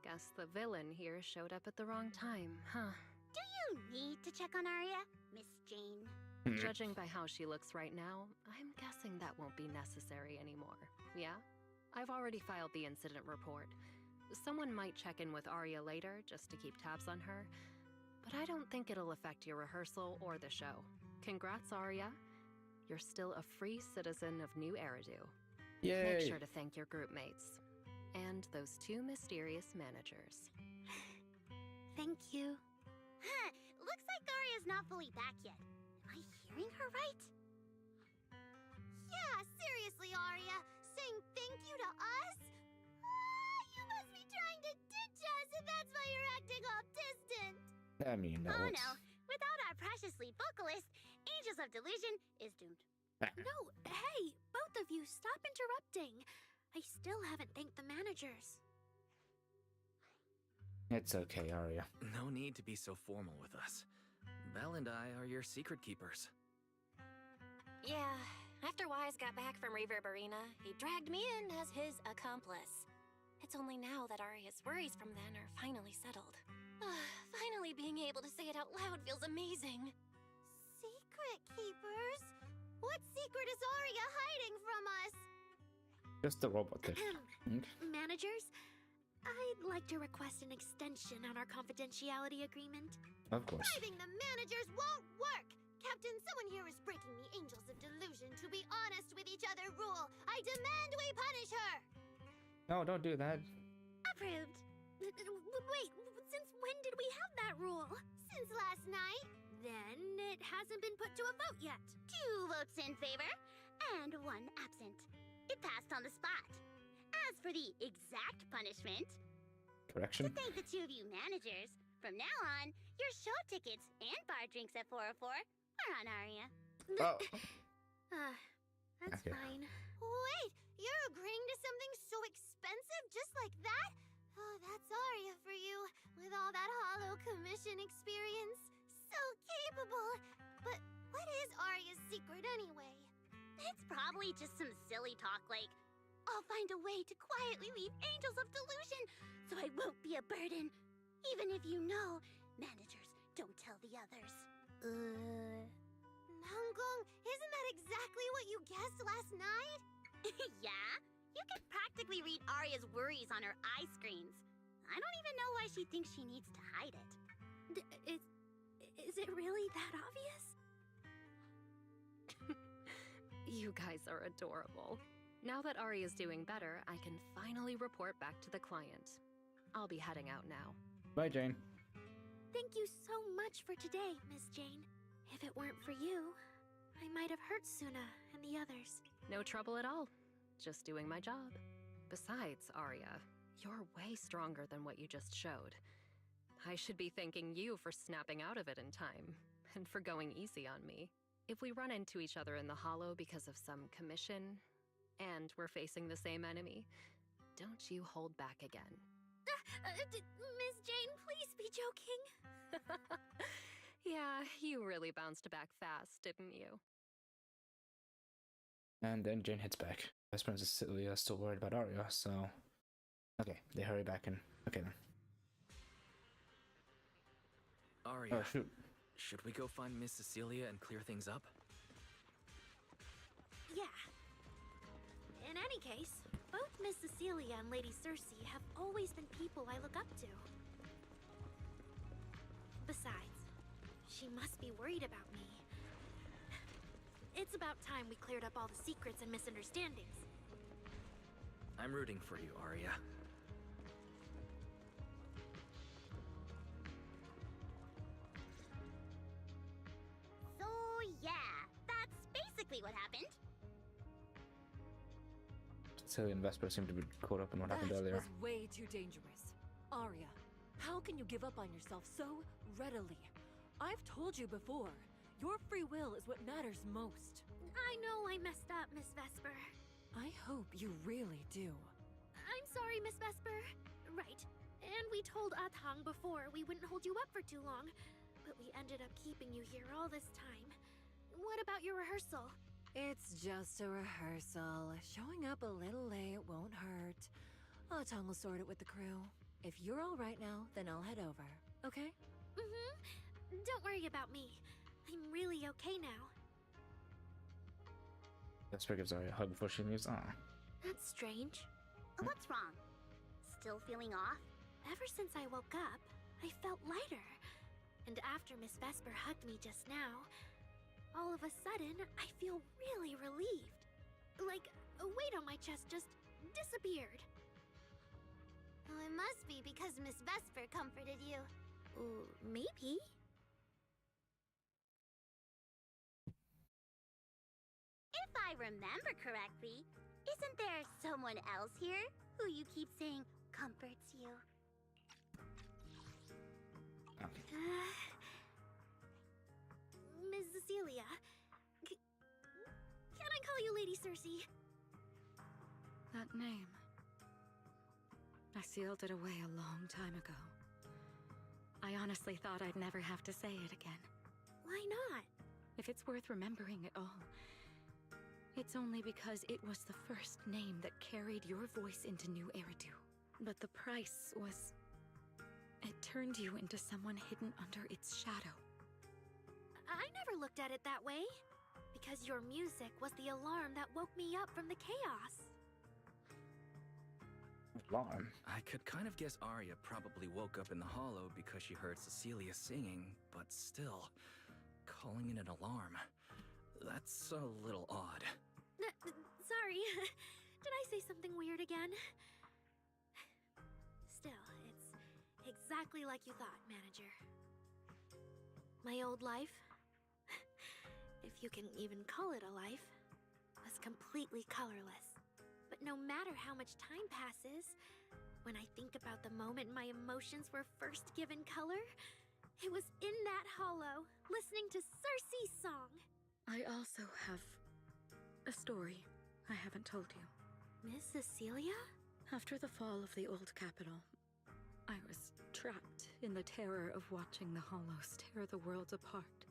Guess the villain here showed up at the wrong time, huh? Do you need to check on Aria, Miss Jane? Judging by how she looks right now, I'm guessing that won't be necessary anymore. Yeah? I've already filed the incident report. Someone might check in with Arya later just to keep tabs on her, but I don't think it'll affect your rehearsal or the show. Congrats, Arya. You're still a free citizen of New Eridu. Yay! Make sure to thank your group mates. And those two mysterious managers. Thank you. Huh, looks like Aria's not fully back yet. Am I hearing her right? Yeah, seriously, Aria. Saying thank you to us? You must be trying to ditch us, and that's why you're acting all distant. I mean, no. Oh no, without our precious lead vocalist, Angels of Delusion is doomed. No, hey, both of you, stop interrupting. I still haven't thanked the managers. It's okay, Arya. No need to be so formal with us. Belle and I are your secret keepers. Yeah, after Wise got back from Reverberina, he dragged me in as his accomplice. It's only now that Arya's worries from then are finally settled. Finally being able to say it out loud feels amazing. Secret keepers? What secret is Aria hiding from us? Just the robot thing. Managers, I'd like to request an extension on our confidentiality agreement. Of course. Bribing the managers won't work! Captain, someone here is breaking the Angels of Delusion to be honest with each other rule. I demand we punish her! No, don't do that. Approved. Wait, since when did we have that rule? Since last night. Then it hasn't been put to a vote yet. 2 votes in favor, and 1 absent. It passed on the spot. As for the exact punishment, Correction. to thank the 2 of you managers, from now on, your show tickets and bar drinks at 404 are on Aria. Oh. That's Okay. fine. Wait, you're agreeing to something so expensive just like that? Oh, that's Aria for you, with all that hollow commission experience. So capable. But what is Aria's secret anyway? It's probably just some silly talk like, I'll find a way to quietly leave Angels of Delusion so I won't be a burden. Even if you know, managers don't tell the others. Nangong, isn't that exactly what you guessed last night? Yeah? You can practically read Aria's worries on her eye screens. I don't even know why she thinks she needs to hide it. Is it really that obvious? You guys are adorable. Now that Arya's doing better, I can finally report back to the client. I'll be heading out now. Bye, Jane. Thank you so much for today, Miss Jane. If it weren't for you, I might have hurt Suna and the others. No trouble at all. Just doing my job. Besides, Arya, you're way stronger than what you just showed. I should be thanking you for snapping out of it in time, and for going easy on me. If we run into each other in the Hollow because of some commission, and we're facing the same enemy, don't you hold back again. Miss Jane, please be joking. Yeah, you really bounced back fast, didn't you? And then Jane heads back. Vesper and Cecilia are still worried about Arya, so... Okay, they hurry back and... Okay then. Arya, Oh, shoot. should we go find Miss Cecilia and clear things up? Yeah. In any case, both Miss Cecilia and Lady Cersei have always been people I look up to. Besides, she must be worried about me. It's about time we cleared up all the secrets and misunderstandings. I'm rooting for you, Arya. So, yeah, that's basically what happened. Cecilia and Vesper seem to be caught up in what happened earlier. That was way too dangerous. Arya, how can you give up on yourself so readily? I've told you before, your free will is what matters most. I know I messed up, Miss Vesper. I hope you really do. I'm sorry, Miss Vesper. Right. And we told Athang before we wouldn't hold you up for too long, but we ended up keeping you here all this time. What about your rehearsal? It's just a rehearsal. Showing up a little late won't hurt. Athang will sort it with the crew. If you're all right now, then I'll head over, okay? Mm-hmm. Don't worry about me. I'm really okay now. Vesper gives Arya a hug before she leaves. Aw. That's strange. What's wrong? Still feeling off? Ever since I woke up, I felt lighter. And after Miss Vesper hugged me just now, all of a sudden, I feel really relieved. Like a weight on my chest just disappeared. Oh, it must be because Miss Vesper comforted you. Maybe. If I remember correctly, isn't there someone else here who you keep saying comforts you? Okay. Miss Cecilia, can I call you Lady Cersei? That name. I sealed it away a long time ago. I honestly thought I'd never have to say it again. Why not? If it's worth remembering at all, it's only because it was the first name that carried your voice into New Eridu. But the price was... it turned you into someone hidden under its shadow. I never looked at it that way. Because your music was the alarm that woke me up from the chaos. Alarm. I could kind of guess Arya probably woke up in the hollow because she heard Cecilia singing, but still, calling it an alarm. That's a little odd. Sorry. Did I say something weird again? Still, it's exactly like you thought, Manager. My old life, if you can even call it a life, was completely colorless. But no matter how much time passes, when I think about the moment my emotions were first given color, it was in that hollow, listening to Cersei's song. I also have a story I haven't told you. Miss Cecilia? After the fall of the old capital, I was trapped in the terror of watching the Hollows tear the world apart.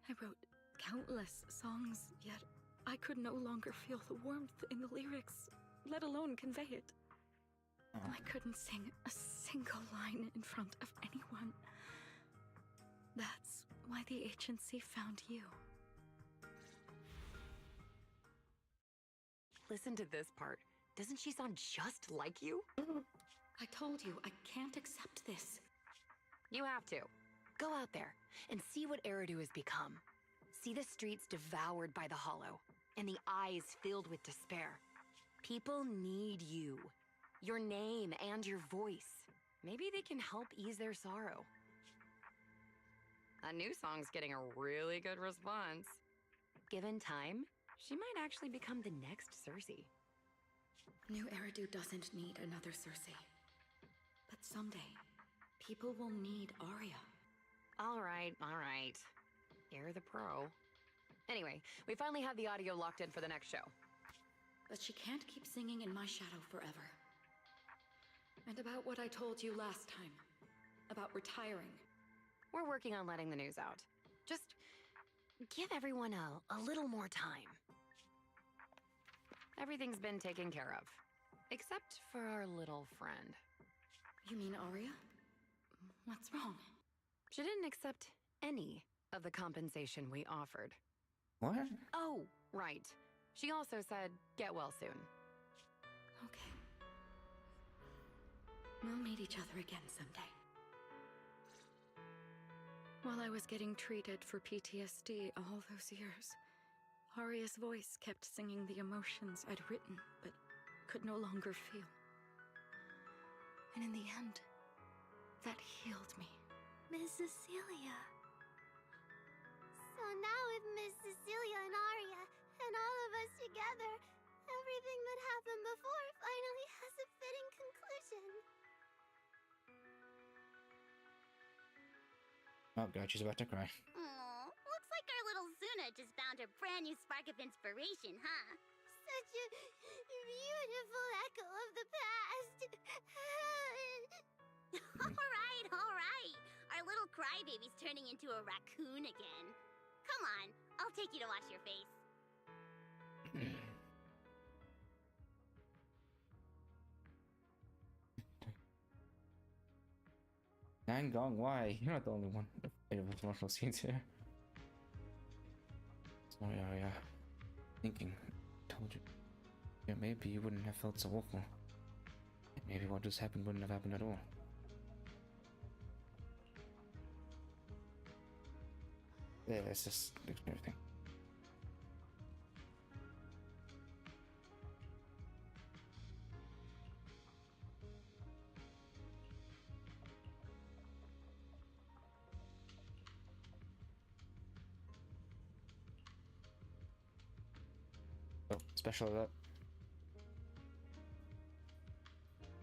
I wrote countless songs, yet I could no longer feel the warmth in the lyrics, let alone convey it. I couldn't sing a single line in front of anyone. That's why the agency found you. Listen to this part. Doesn't she sound just like you? I told you, I can't accept this. You have to. Go out there and see what Eridu has become. See the streets devoured by the Hollow, and the eyes filled with despair. People need you. Your name and your voice. Maybe they can help ease their sorrow. A new song's getting a really good response. Given time, she might actually become the next Cersei. New Eridu doesn't need another Cersei. But someday, people will need Arya. All right. You're the pro. Anyway, we finally have the audio locked in for the next show. But she can't keep singing in my shadow forever. And about what I told you last time. About retiring. We're working on letting the news out. Just give everyone a little more time. Everything's been taken care of. Except for our little friend. You mean Arya? What's wrong? She didn't accept any of the compensation we offered. What? Oh, right. She also said, get well soon. Okay. We'll meet each other again someday. While I was getting treated for PTSD all those years, Arya's voice kept singing the emotions I'd written, but could no longer feel. And in the end, that healed me. Miss Cecilia. So now with Miss Cecilia and Arya, and all of us together, everything that happened before finally has a fitting conclusion. Oh god, she's about to cry. Aw, looks like our little Zuna just found a brand new spark of inspiration, huh? Such a beautiful echo of the past. All right. Our little crybaby's turning into a raccoon again. Come on, I'll take you to wash your face. Nangong, why? You're not the only one afraid of emotional scenes here. Sorry, Arya. Thinking. Told you. Yeah, maybe you wouldn't have felt so awful. Maybe what just happened wouldn't have happened at all. Yeah, let's just explain everything. Oh, special alert.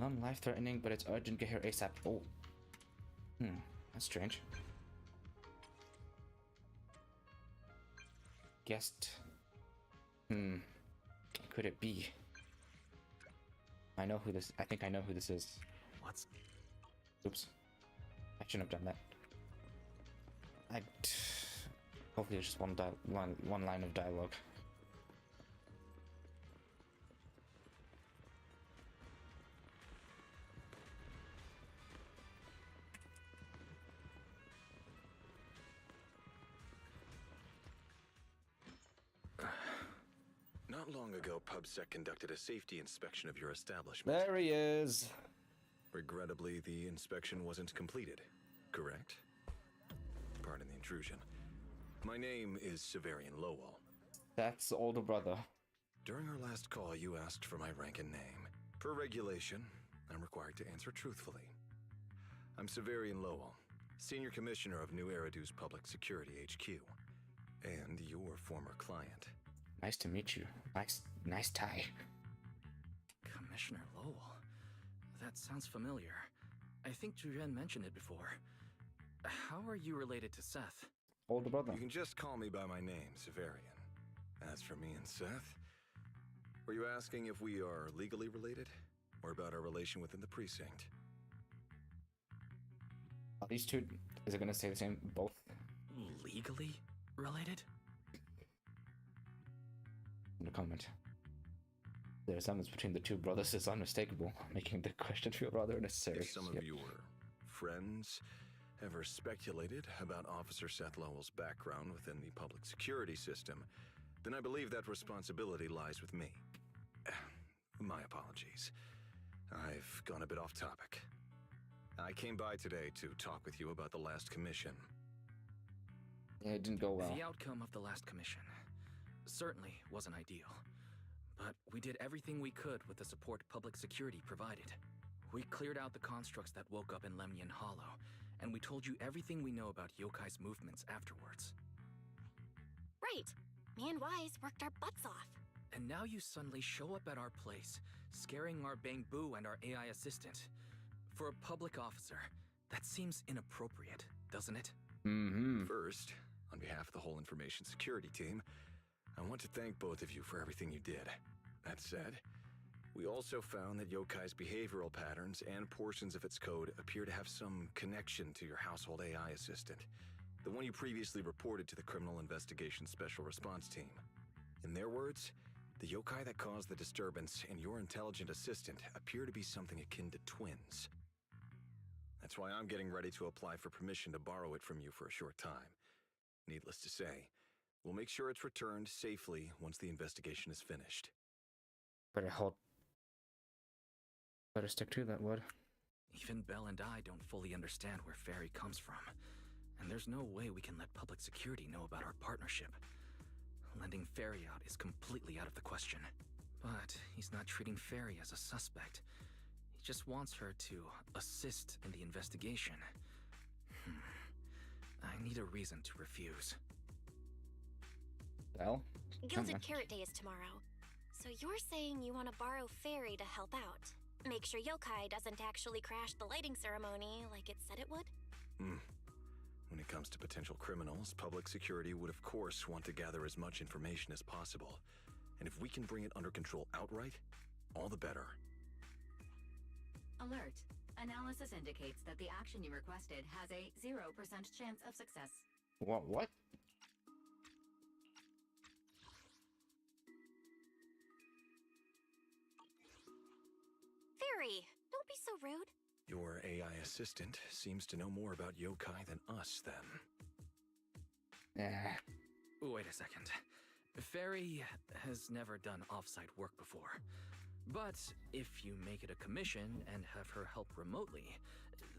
Non-life-threatening, but it's urgent. Get here ASAP. Oh. That's strange. Guessed. Could it be? I know who this. I think I know who this is. What's... Oops. I shouldn't have done that. Hopefully it's just one line of dialogue. Not long ago, PubSec conducted a safety inspection of your establishment. There he is. Regrettably, the inspection wasn't completed, correct? Pardon the intrusion. My name is Severian Lowell. That's the older brother. During our last call, you asked for my rank and name. Per regulation, I'm required to answer truthfully. I'm Severian Lowell, Senior Commissioner of New Eridu's Public Security HQ, and your former client. Nice to meet you. Nice tie. Commissioner Lowell? That sounds familiar. I think Juren mentioned it before. How are you related to Seth? Older brother. You can just call me by my name, Severian. As for me and Seth, were you asking if we are legally related? Or about our relation within the precinct? Are these two, is it gonna say the same, both? Legally related? No comment. The resemblance between the two brothers is unmistakable, making the question feel rather unnecessary. If some of your friends ever speculated about Officer Seth Lowell's background within the public security system, then I believe that responsibility lies with me. My apologies. I've gone a bit off topic. I came by today to talk with you about the last commission. Yeah, it didn't go well. The outcome of the last commission certainly wasn't ideal, but we did everything we could with the support public security provided. We cleared out the constructs that woke up in Lemnian Hollow, and we told you everything we know about Yokai's movements afterwards. Right. Me and Wise worked our butts off. And now you suddenly show up at our place, scaring our Bangbu and our AI assistant. For a public officer, that seems inappropriate, doesn't it? First, on behalf of the whole information security team, I want to thank both of you for everything you did. That said, We also found that yokai's behavioral patterns and portions of its code appear to have some connection to your household AI assistant, the one you previously reported to the Criminal Investigation Special Response Team. In their words, the yokai that caused the disturbance and your intelligent assistant appear to be something akin to twins. That's why I'm getting ready to apply for permission to borrow it from you for a short time. Needless to say, we'll make sure it's returned safely once the investigation is finished. Better stick to that, Wood. Even Belle and I don't fully understand where Ferry comes from, and there's no way we can let public security know about our partnership. Lending Ferry out is completely out of the question. But he's not treating Ferry as a suspect. He just wants her to assist in the investigation. I need a reason to refuse. Well, Gilded Carrot Day is tomorrow. So you're saying you want to borrow Ferry to help out? Make sure yokai doesn't actually crash the lighting ceremony like it said it would? When it comes to potential criminals, public security would of course want to gather as much information as possible. And if we can bring it under control outright, all the better. Alert. Analysis indicates that the action you requested has a 0% chance of success. What? Ferry, don't be so rude. Your AI assistant seems to know more about yokai than us, then. Wait a second. Ferry has never done off-site work before. But if you make it a commission and have her help remotely,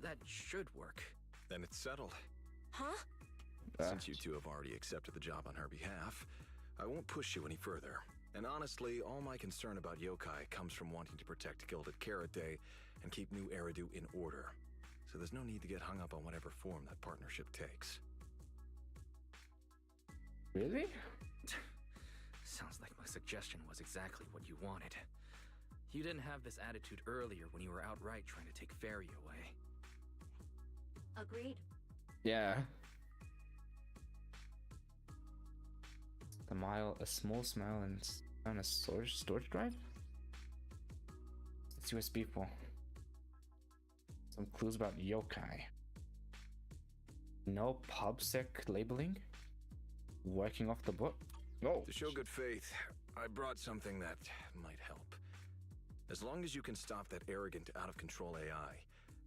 that should work. Then it's settled. Huh? Since you two have already accepted the job on her behalf, I won't push you any further. And honestly, all my concern about yokai comes from wanting to protect Gilded Carrot Day and keep New Eridu in order. So there's no need to get hung up on whatever form that partnership takes. Really? Sounds like my suggestion was exactly what you wanted. You didn't have this attitude earlier when you were outright trying to take Ferry away. Agreed. Yeah. A small smile and on a storage drive? It's USB for. Some clues about yokai. No PubSec labeling? Working off the book? Oh. To show good faith, I brought something that might help. As long as you can stop that arrogant, out-of-control AI,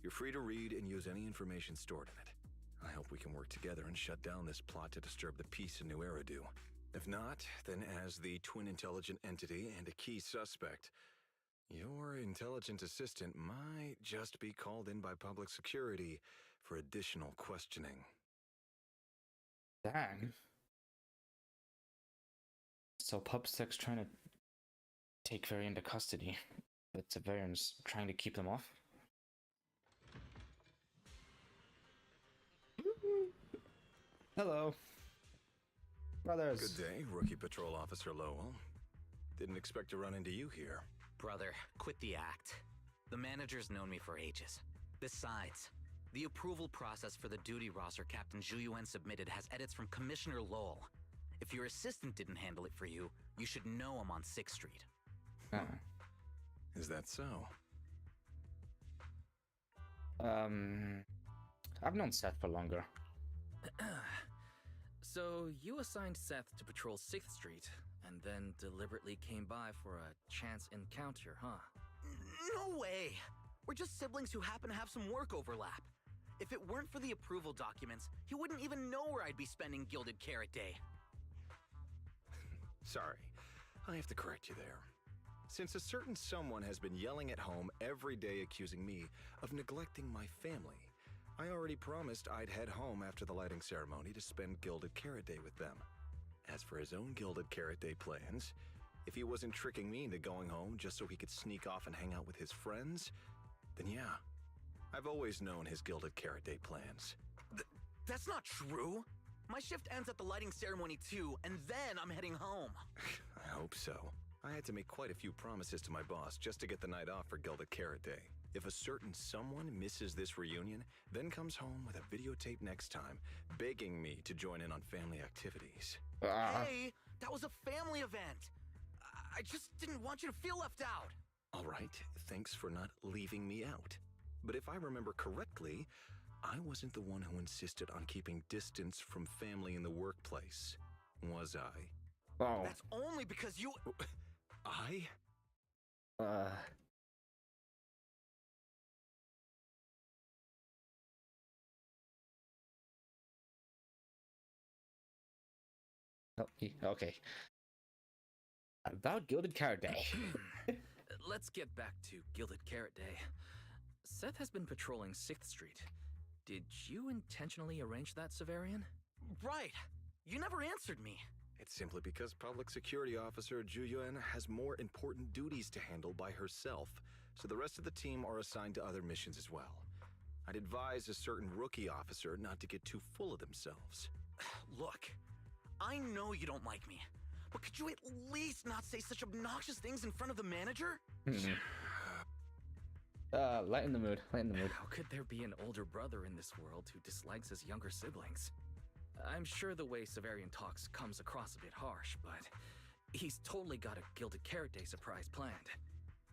you're free to read and use any information stored in it. I hope we can work together and shut down this plot to disturb the peace in New Eridu. If not, then as the twin intelligent entity and a key suspect, your intelligent assistant might just be called in by public security for additional questioning. Dang. So PubSec's trying to take Ferry into custody, but Severian's trying to keep them off? Hello. Brothers. Good day, Rookie Patrol Officer Lowell. Didn't expect to run into you here. Brother, quit the act. The manager's known me for ages. Besides, the approval process for the duty roster Captain Zhuyuan submitted has edits from Commissioner Lowell. If your assistant didn't handle it for you, you should know him on 6th Street. Is that so? I've known Seth for longer. So you assigned Seth to patrol 6th Street, and then deliberately came by for a chance encounter, huh? No way! We're just siblings who happen to have some work overlap. If it weren't for the approval documents, he wouldn't even know where I'd be spending Gilded Carrot Day. Sorry, I have to correct you there. Since a certain someone has been yelling at home every day accusing me of neglecting my family, I already promised I'd head home after the lighting ceremony to spend Gilded Carrot Day with them. As for his own Gilded Carrot Day plans, if he wasn't tricking me into going home just so he could sneak off and hang out with his friends, then yeah, I've always known his Gilded Carrot Day plans. That's not true! My shift ends at the lighting ceremony too, and then I'm heading home. I hope so. I had to make quite a few promises to my boss just to get the night off for Gilded Carrot Day. If a certain someone misses this reunion, then comes home with a videotape next time, begging me to join in on family activities. Hey, that was a family event! I just didn't want you to feel left out! All right, thanks for not leaving me out. But if I remember correctly, I wasn't the one who insisted on keeping distance from family in the workplace, was I? Oh. That's only because you... I? Okay. About Gilded Carrot Day. Let's get back to Gilded Carrot Day. Seth has been patrolling 6th Street. Did you intentionally arrange that, Severian? Right. You never answered me. It's simply because Public Security Officer Juyuan has more important duties to handle by herself, so the rest of the team are assigned to other missions as well. I'd advise a certain rookie officer not to get too full of themselves. Look, I know you don't like me, but could you at least not say such obnoxious things in front of the manager? Lighten the mood. How could there be an older brother in this world who dislikes his younger siblings? I'm sure the way Severian talks comes across a bit harsh, but he's totally got a Gilded Carrot Day surprise planned.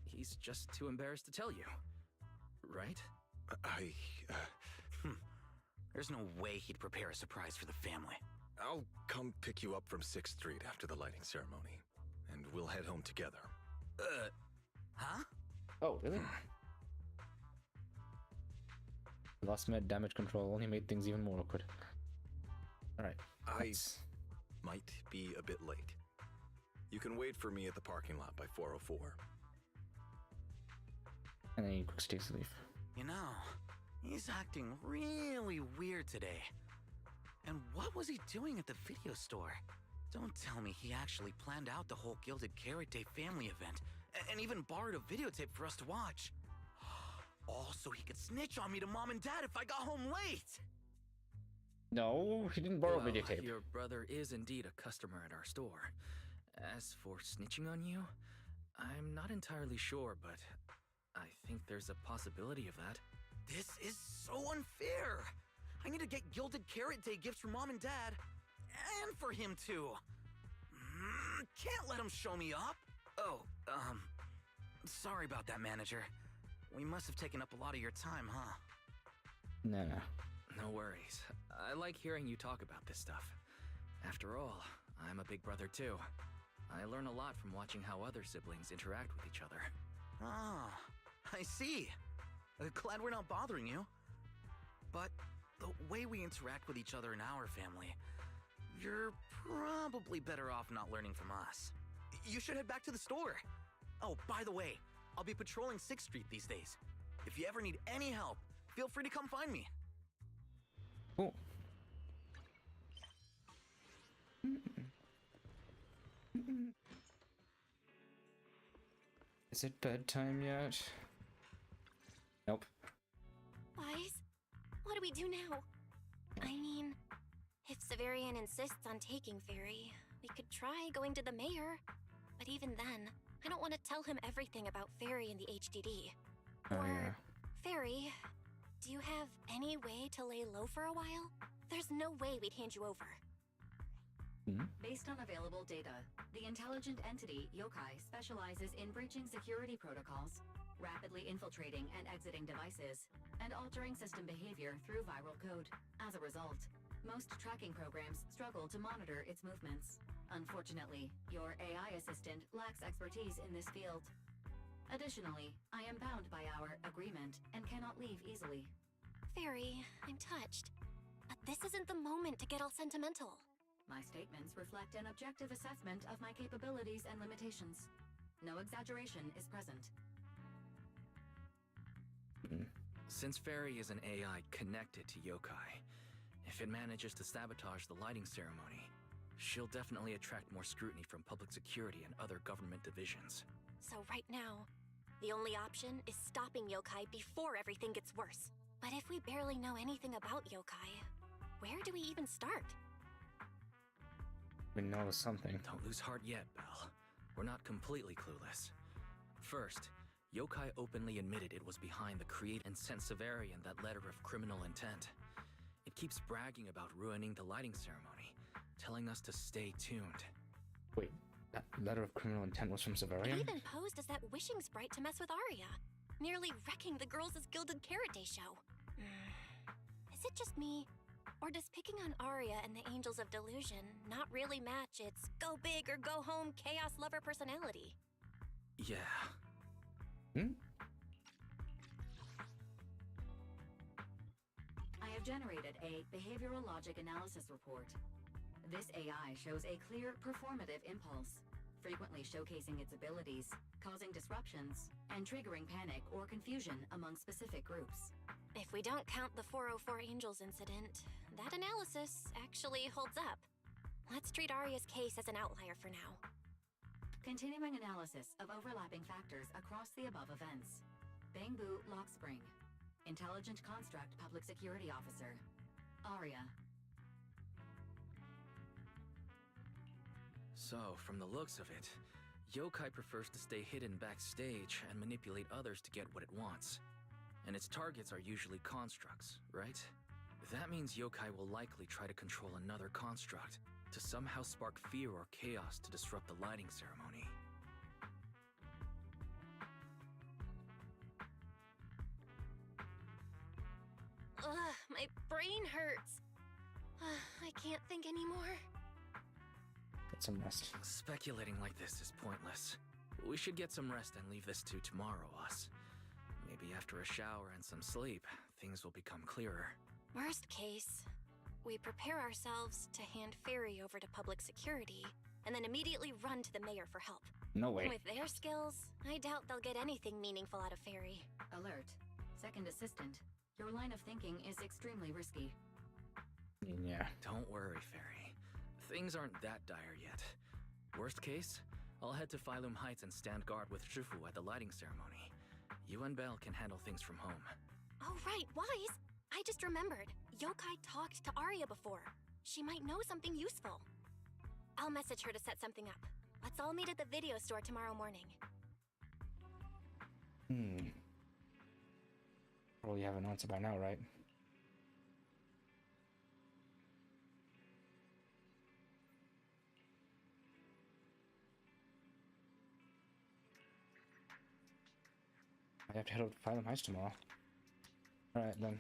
He's just too embarrassed to tell you. Right? There's no way he'd prepare a surprise for the family. I'll come pick you up from 6th Street after the lighting ceremony, and we'll head home together. Huh? Oh, really? Lost med damage control only made things even more awkward. Alright. I might be a bit late. You can wait for me at the parking lot by 4:04. And then he quick takes a leaf. You know, he's acting really weird today. And what was he doing at the video store? Don't tell me he actually planned out the whole Gilded Carrot Day family event, and even borrowed a videotape for us to watch. All so he could snitch on me to Mom and Dad if I got home late! No, he didn't borrow Well, videotape. Your brother is indeed a customer at our store. As for snitching on you, I'm not entirely sure, but I think there's a possibility of that. This is so unfair! I need to get Gilded Carrot Day gifts for Mom and Dad, and for him too. Can't let him show me up. Oh, sorry about that, manager. We must have taken up a lot of your time, huh? No. No worries. I like hearing you talk about this stuff. After all, I'm a big brother too. I learn a lot from watching how other siblings interact with each other. Ah, I see. Glad we're not bothering you. But the way we interact with each other in our family, you're probably better off not learning from us. You should head back to the store. Oh, by the way, I'll be patrolling 6th Street these days. If you ever need any help, feel free to come find me. Cool. Is it bedtime yet? Nope. Wise, what do we do now? I mean, if Severian insists on taking Fairy, we could try going to the mayor. But even then, I don't want to tell him everything about Fairy and the HDD. Oh, Or, yeah. Fairy, do you have any way to lay low for a while? There's no way we'd hand you over. Based on available data, the intelligent entity, Yokai, specializes in breaching security protocols, rapidly infiltrating and exiting devices, and altering system behavior through viral code. As a result, most tracking programs struggle to monitor its movements. Unfortunately, your AI assistant lacks expertise in this field. Additionally, I am bound by our agreement and cannot leave easily. Fairy, I'm touched. But this isn't the moment to get all sentimental. My statements reflect an objective assessment of my capabilities and limitations. No exaggeration is present. Since Fairy is an AI connected to Yokai, if it manages to sabotage the lighting ceremony, she'll definitely attract more scrutiny from public security and other government divisions. So right now, the only option is stopping Yokai before everything gets worse. But if we barely know anything about Yokai, where do we even start? We know something. Don't lose heart yet, Belle. We're not completely clueless. First, Yokai openly admitted it was behind the create and sent Severian that letter of criminal intent. It keeps bragging about ruining the lighting ceremony, telling us to stay tuned. Wait, That letter of criminal intent was from It Severian? even posed as that wishing sprite to mess with Arya, nearly wrecking the girls' Gilded Carrot Day show. Is it just me? Or does picking on Arya and the Angels of Delusion not really match its go big or go home chaos lover personality? Yeah. I have generated a behavioral logic analysis report. This AI shows a clear performative impulse, frequently showcasing its abilities, causing disruptions, and triggering panic or confusion among specific groups. If we don't count the 404 Angels incident, that analysis actually holds up. Let's treat Arya's case as an outlier for now. Continuing analysis of overlapping factors across the above events. Bangbu Lockspring. Intelligent Construct Public Security Officer. Arya. So, from the looks of it, Yokai prefers to stay hidden backstage and manipulate others to get what it wants. And its targets are usually constructs, right? That means Yokai will likely try to control another construct to somehow spark fear or chaos to disrupt the lighting ceremony. Ugh, my brain hurts. I can't think anymore. Get some rest. Speculating like this is pointless. We should get some rest and leave this to tomorrow, us. Maybe after a shower and some sleep, things will become clearer. Worst case, we prepare ourselves to hand Fairy over to public security, and then immediately run to the mayor for help. No way. With their skills, I doubt they'll get anything meaningful out of Fairy. Alert. Second assistant. Your line of thinking is extremely risky. Yeah. Don't worry, Fairy. Things aren't that dire yet. Worst case, I'll head to Phylum Heights and stand guard with Shifu at the lighting ceremony. You and Belle can handle things from home. Oh right, Wise! I just remembered. Yokai talked to Arya before. She might know something useful. I'll message her to set something up. Let's all meet at the video store tomorrow morning. Probably have an answer by now, right? I have to head over to Phylum Heights tomorrow. Alright then.